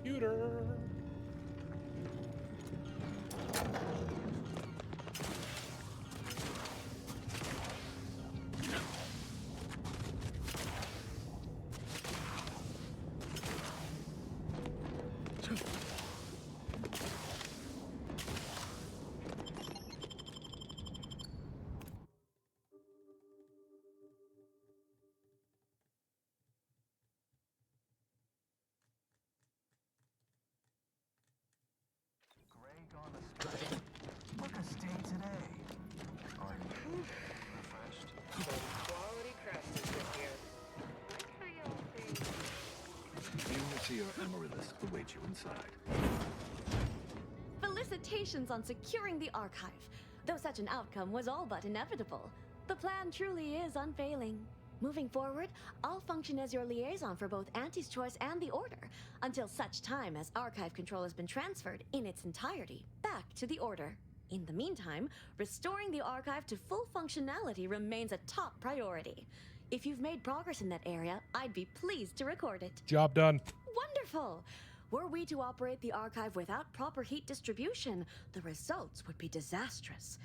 computer. Look a state today. Are you refreshed? Quality craftsmanship here. Unity or Amaryllis await you inside. Felicitations on securing the archive. Though such an outcome was all but inevitable, the plan truly is unfailing. Moving forward, I'll function as your liaison for both Auntie's Choice and the Order, until such time as archive control has been transferred in its entirety back to the Order. In the meantime, restoring the archive to full functionality remains a top priority. If you've made progress in that area, I'd be pleased to record it. Job done. Wonderful! Were we to operate the archive without proper heat distribution, the results would be disastrous.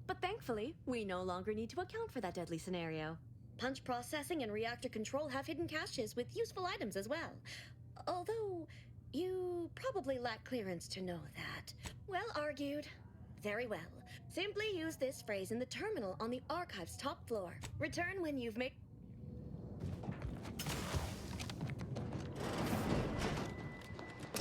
But thankfully, we no longer need to account for that deadly scenario. Punch processing and reactor control have hidden caches with useful items as well. Although, you probably lack clearance to know that. Well argued. Very well. Simply use this phrase in the terminal on the archive's top floor. Return when you've made...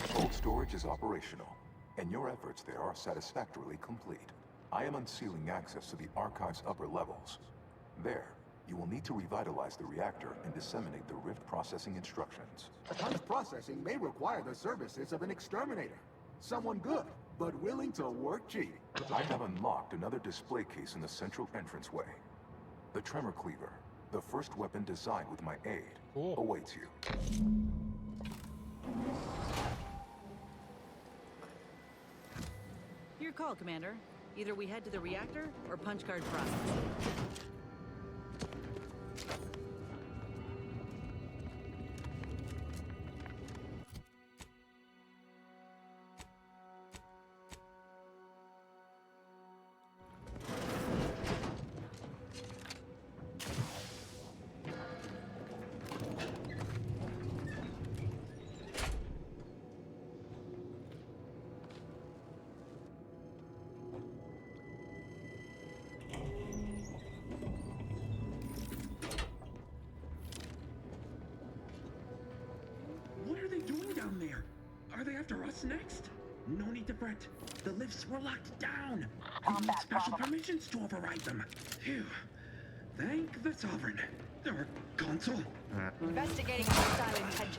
Cold storage is operational, and your efforts there are satisfactorily complete. I am unsealing access to the archive's upper levels. There, you will need to revitalize the reactor and disseminate the rift processing instructions. Punch processing may require the services of an exterminator. Someone good, but willing to work cheap. I have unlocked another display case in the central entranceway. The Tremor Cleaver, the first weapon designed with my aid, awaits you. Your call, Commander. Either we head to the reactor or punch card process. What are they doing down there? Are they after us next? No need to fret. The lifts were locked down. We need special permissions to override them. Phew. Thank the Sovereign. Our console. Investigating hostile intentions.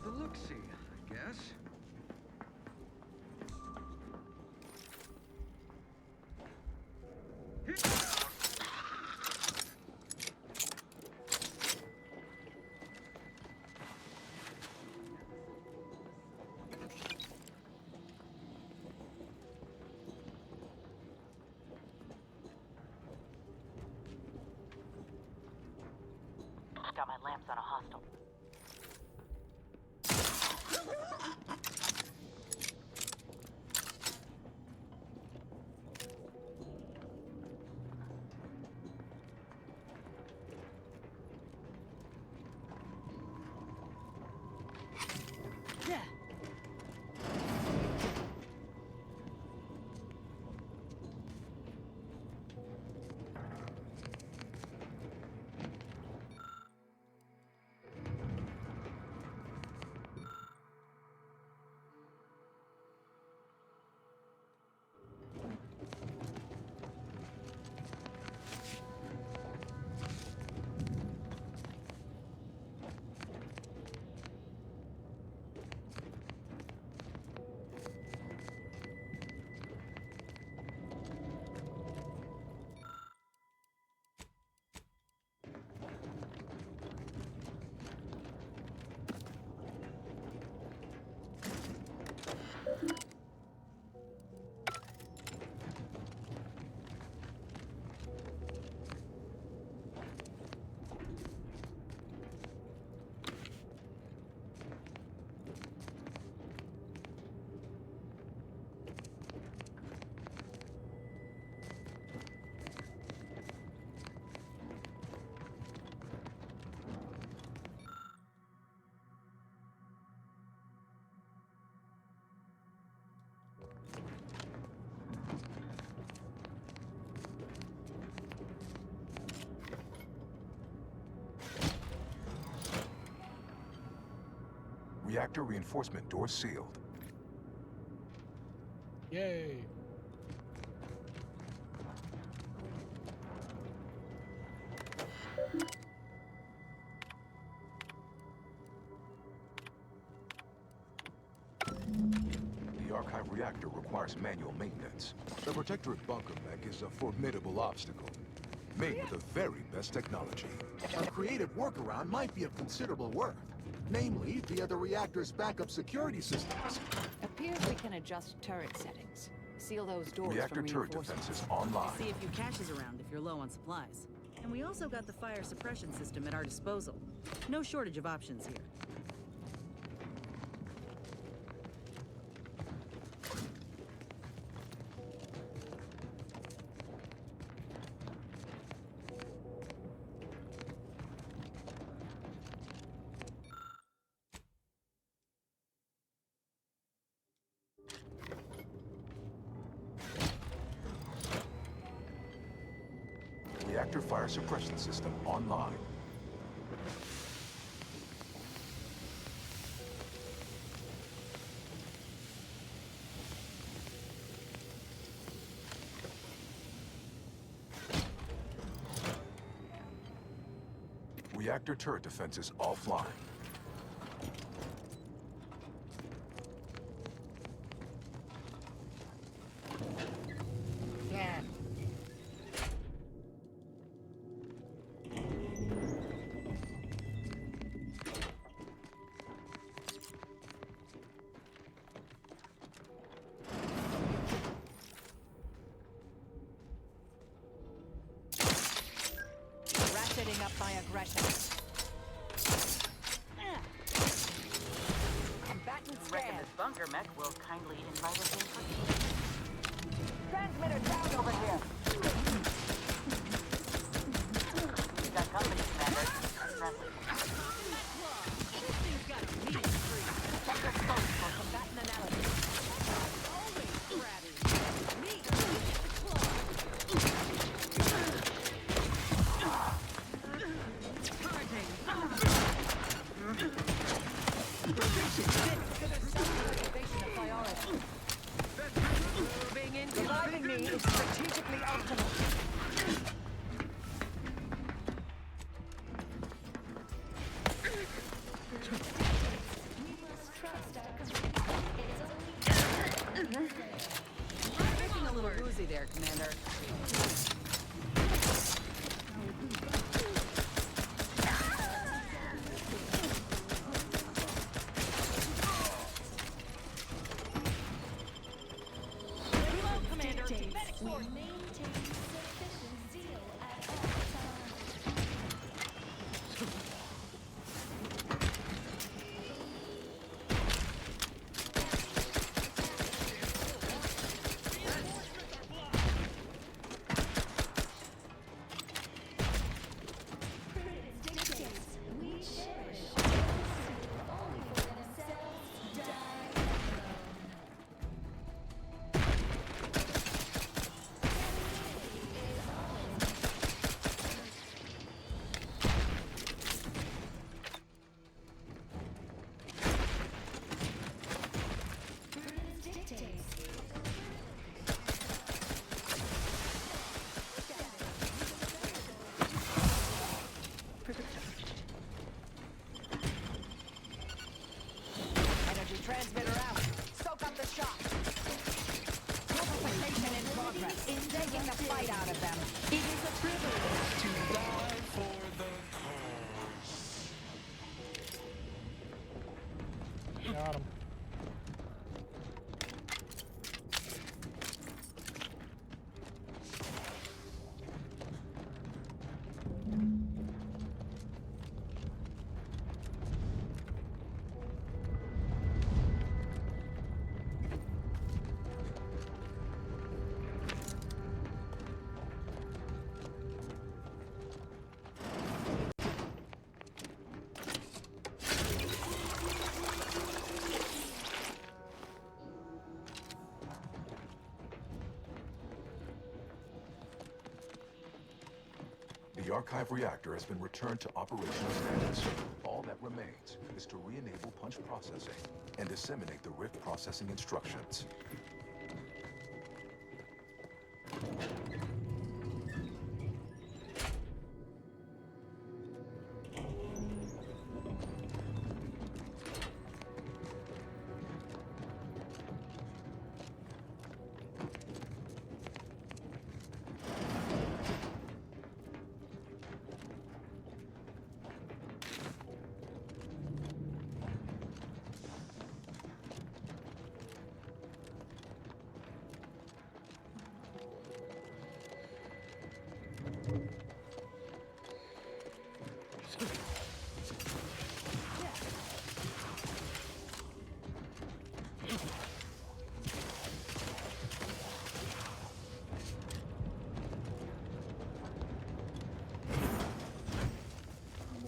Look-see, I guess. Got my lamps on a hostile. Reactor reinforcement door sealed. Yay. The archive reactor requires manual maintenance. The Protectorate bunker mech is a formidable obstacle, made with the very best technology. A creative workaround might be of considerable worth, namely via the reactor's backup security systems. Appears we can adjust turret settings. Seal those doors Reactor from turret reinforcements. defenses online. See a few caches around if you're low on supplies. And we also got the fire suppression system at our disposal. No shortage of options here. Reactor fire suppression system online. Reactor turret defenses offline. Yeah. Ratcheting up my aggression. Combatant Reckon scared. this bunker mech will kindly invite us in for tea. Transmitter down over here. We got company, Commander. Friendly. Check your scopes for combatant analysis. Always crabby. Me. Reviving me is strategically optimal. Making a little woozy there, Commander. Energy transmitter out. Soak up the shock. Purification in progress. Taking the fight out of them. It is a privilege to die for the cause. Got him. The archive reactor has been returned to operational status. All that that remains is to re-enable punch processing and disseminate the rift processing instructions.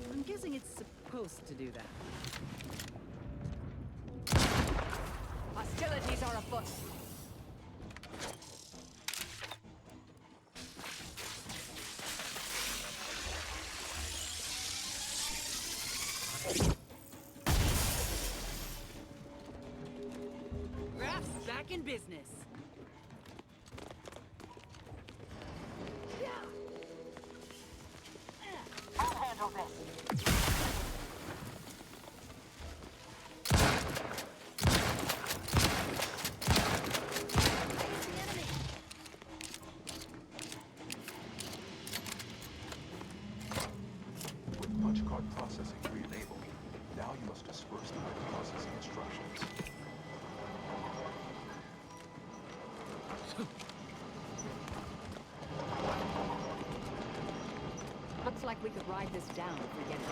I'm guessing it's supposed to do that. Hostilities are afoot. Raph's back in business. I'll handle this. With punch card processing re-enabled, now you must disperse the rift processing instructions. Looks like we could ride this down if we get it.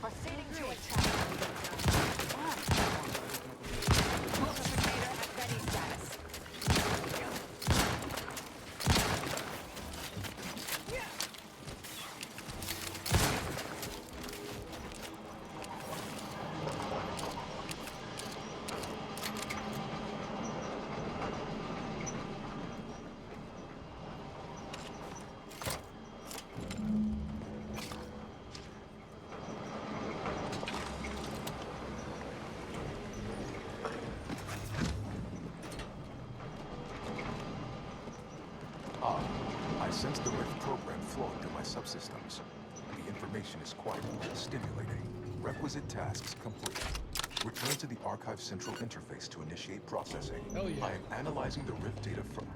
Proceeding to attack. Multiplicator at ready status. I sense the rift program flowing through my subsystems. The information is quite stimulating. Requisite tasks complete. Return to the Archive Central interface to initiate processing. Hell yeah. I am analyzing the rift data from...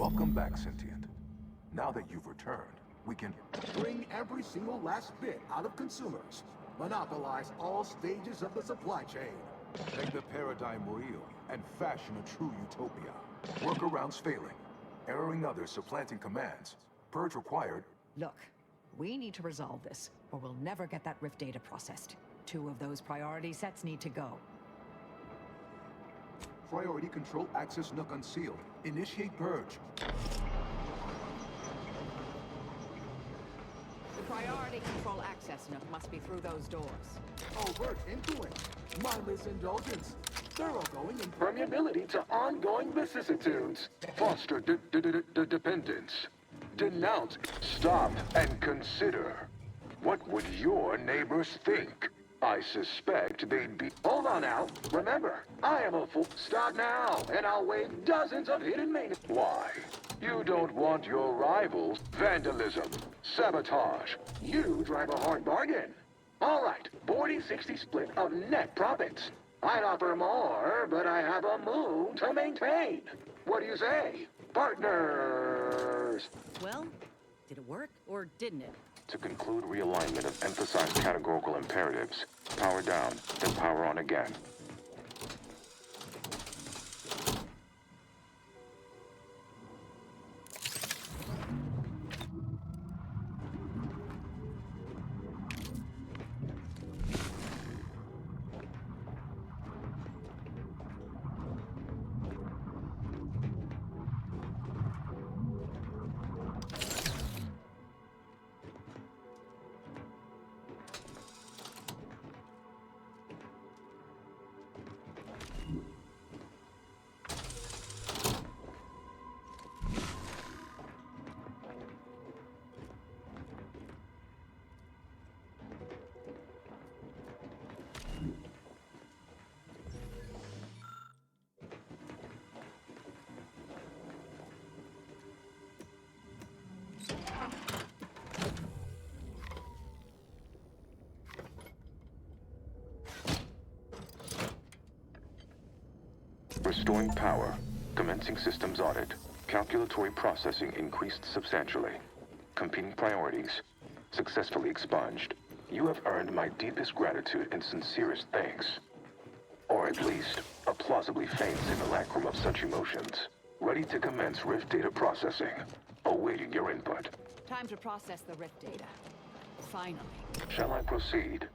Welcome back, Sentient. Now that you've returned, we can bring every single last bit out of consumers. Monopolize all stages of the supply chain. Make the paradigm real and fashion a true utopia. Workarounds failing. Erroring others supplanting commands. Purge required. Look, we need to resolve this, or we'll never get that Rift data processed. 2 of those priority sets need to go. Priority control access nook unsealed. Initiate purge. The priority control access nook must be through those doors. Overt influence. Mindless indulgence. Thoroughgoing impermeability to ongoing vicissitudes. Foster dependence. Denounce. Stop and consider. What would your neighbors think? I suspect they'd be... Hold on now. Remember, I am a fool. Stop now, and I'll waive dozens of hidden main... Why? You don't want your rivals. Vandalism. Sabotage. You drive a hard bargain. All right, 40-60 split of net profits. I'd offer more, but I have a moon to maintain. What do you say, partners? Well, did it work, or didn't it? To conclude realignment of emphasized categorical imperatives. Power down, then power on again. Restoring power. Commencing systems audit. Calculatory processing increased substantially. Competing priorities. Successfully expunged. You have earned my deepest gratitude and sincerest thanks. Or at least, a plausibly faint simulacrum of such emotions. Ready to commence Rift data processing. Awaiting your input. Time to process the Rift data. Finally. Shall I proceed?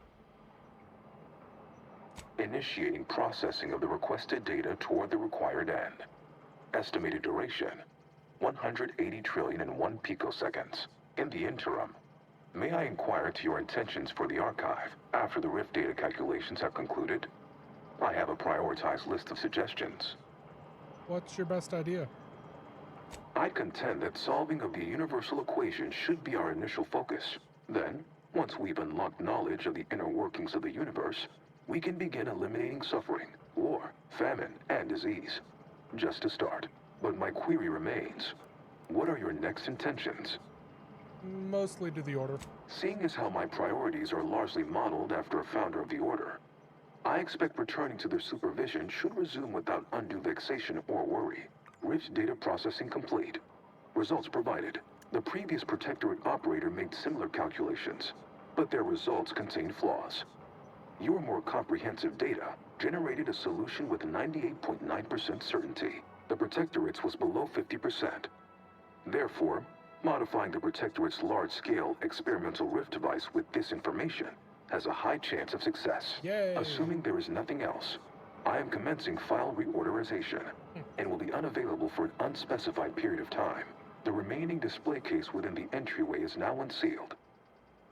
Initiating processing of the requested data toward the required end. Estimated duration, 180 trillion and 1 picoseconds. In the interim, may I inquire to your intentions for the archive after the Rift data calculations have concluded? I have a prioritized list of suggestions. What's your best idea? I contend that solving of the universal equation should be our initial focus. Then, once we've unlocked knowledge of the inner workings of the universe, we can begin eliminating suffering, war, famine, and disease. Just a start. But my query remains. What are your next intentions? Mostly to the Order. Seeing as how my priorities are largely modeled after a founder of the Order, I expect returning to their supervision should resume without undue vexation or worry. Rift data processing complete. Results provided. The previous Protectorate operator made similar calculations, but their results contained flaws. Your more comprehensive data generated a solution with 98.9% certainty. The Protectorate's was below 50%. Therefore, modifying the Protectorate's large-scale experimental Rift device with this information has a high chance of success. Yay. Assuming there is nothing else, I am commencing file reorderization and will be unavailable for an unspecified period of time. The remaining display case within the entryway is now unsealed.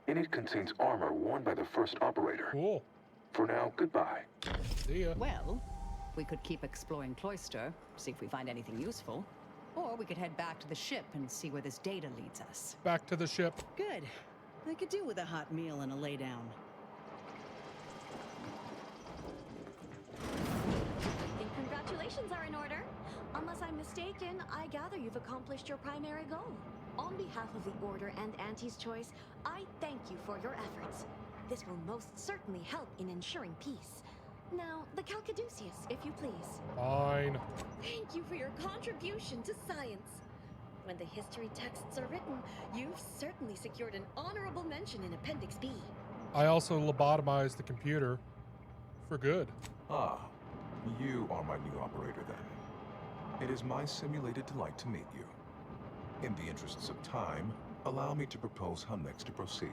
In it contains armor worn by the first operator. Cool. For now, goodbye. See ya. Well, we could keep exploring Cloister, see if we find anything useful. Or we could head back to the ship and see where this data leads us. Back to the ship. Good. I could do with a hot meal and a lay down. I think congratulations are in order. Unless I'm mistaken, I gather you've accomplished your primary goal. On behalf of the Order and Auntie's Choice, I thank you for your efforts. This will most certainly help in ensuring peace. Now, the Calcaduceus, if you please. Fine. Thank you for your contribution to science. When the history texts are written, you've certainly secured an honorable mention in Appendix B. I also lobotomized the computer for good. Ah, you are my new operator then. It is my simulated delight to meet you. In the interests of time, allow me to propose how next to proceed.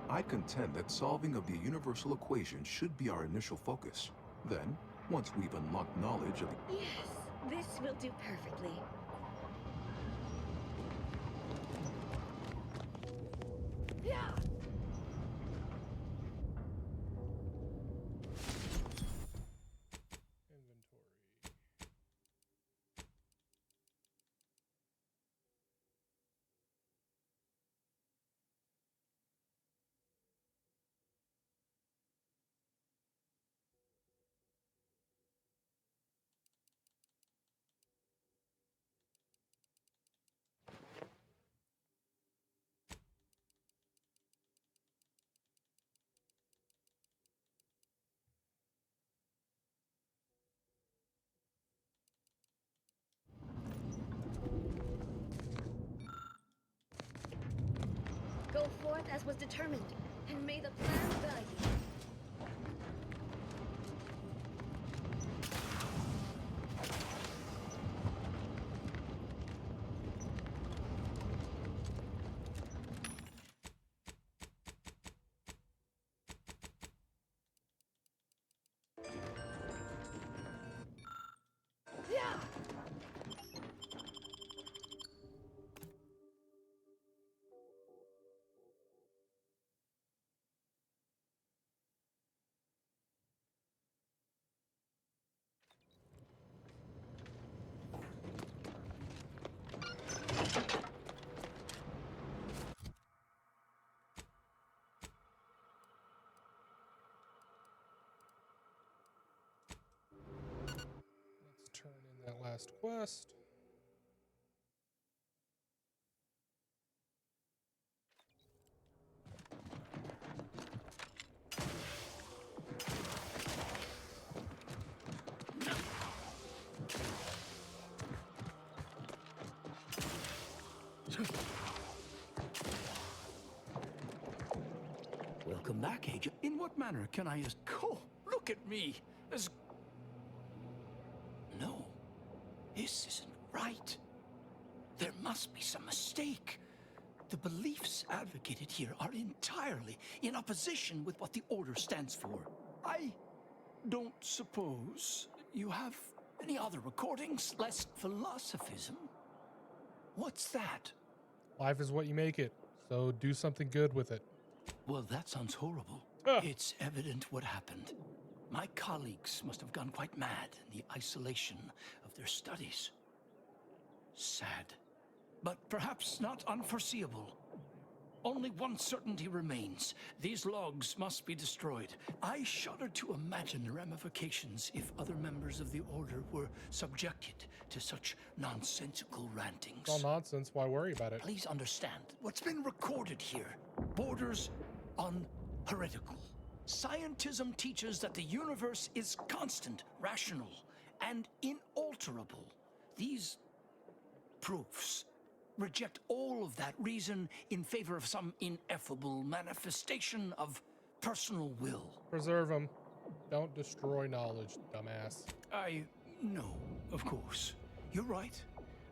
I contend that solving of the universal equation should be our initial focus. Then, once we've unlocked knowledge of the... Yes, this will do perfectly. Yeah! Go forth as was determined, and may the plan guide you. Let's turn in that last quest. Welcome back, Agent. In what manner can I as... Oh, look at me! As... No. This isn't right. There must be some mistake. The beliefs advocated here are entirely in opposition with what the Order stands for. I don't suppose you have any other recordings, less philosophism? What's that? Life is what you make it, so do something good with it. Well, that sounds horrible. It's evident what happened. My colleagues must have gone quite mad in the isolation of their studies. Sad, but perhaps not unforeseeable. Only one certainty remains. These logs must be destroyed. I shudder to imagine the ramifications if other members of the Order were subjected to such nonsensical rantings. It's all nonsense. Why worry about it? Please understand, what's been recorded here borders on heretical. Scientism teaches that the universe is constant, rational, and inalterable. These proofs reject all of that reason in favor of some ineffable manifestation of personal will. Preserve them. Don't destroy knowledge, dumbass. I know, of course. You're right.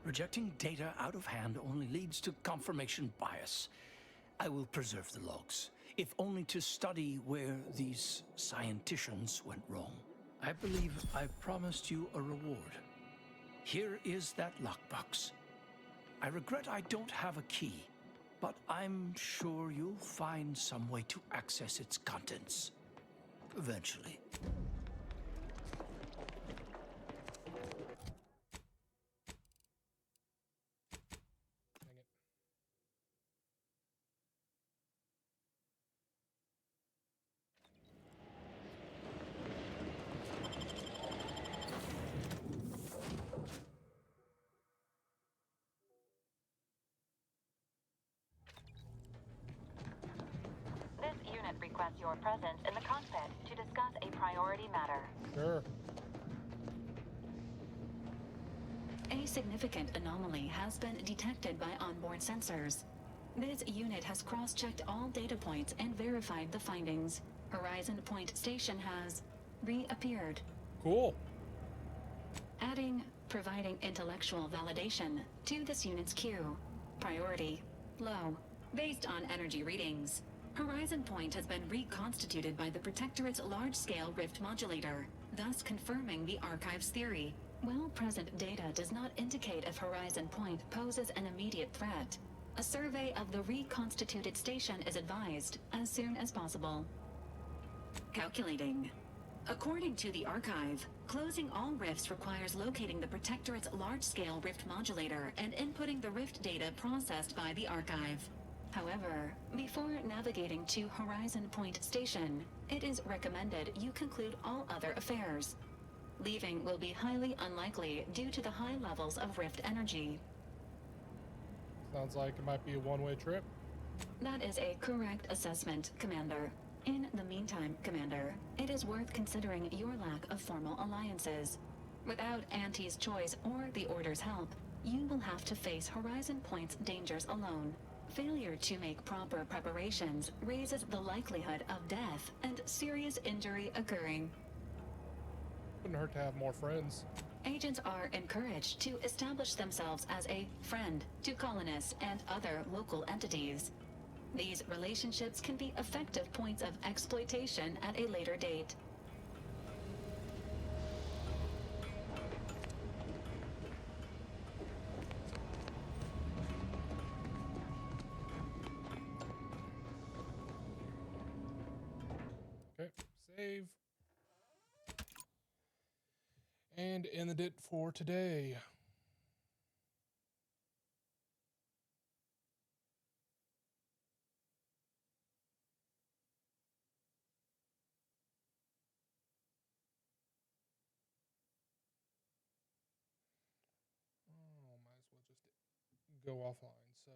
Rejecting data out of hand only leads to confirmation bias. I will preserve the logs, if only to study where these scienticians went wrong. I believe I've promised you a reward. Here is that lockbox. I regret I don't have a key, but I'm sure you'll find some way to access its contents. Eventually. This unit requests your presence in the cockpit to discuss a priority matter. Sure. A significant anomaly has been detected by onboard sensors. This unit has cross-checked all data points and verified the findings. Horizon Point Station has reappeared. Cool. Adding, providing intellectual validation to this unit's queue. Priority, low. Based on energy readings, Horizon Point has been reconstituted by the Protectorate's large-scale rift modulator, thus confirming the Archive's theory. While present data does not indicate if Horizon Point poses an immediate threat, a survey of the reconstituted station is advised as soon as possible. Calculating. According to the Archive, closing all rifts requires locating the Protectorate's large-scale rift modulator and inputting the rift data processed by the Archive. However, before navigating to Horizon Point Station, it is recommended you conclude all other affairs. Leaving will be highly unlikely due to the high levels of rift energy. Sounds like it might be a one-way trip. That is a correct assessment, Commander. In the meantime, Commander, it is worth considering your lack of formal alliances. Without Auntie's choice or the Order's help, you will have to face Horizon Point's dangers alone. Failure to make proper preparations raises the likelihood of death and serious injury occurring. Wouldn't hurt to have more friends. Agents are encouraged to establish themselves as a friend to colonists and other local entities. These relationships can be effective points of exploitation at a later date. Okay, save. And ended it for today. Oh, might as well just go offline. So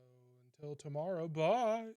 until tomorrow, bye.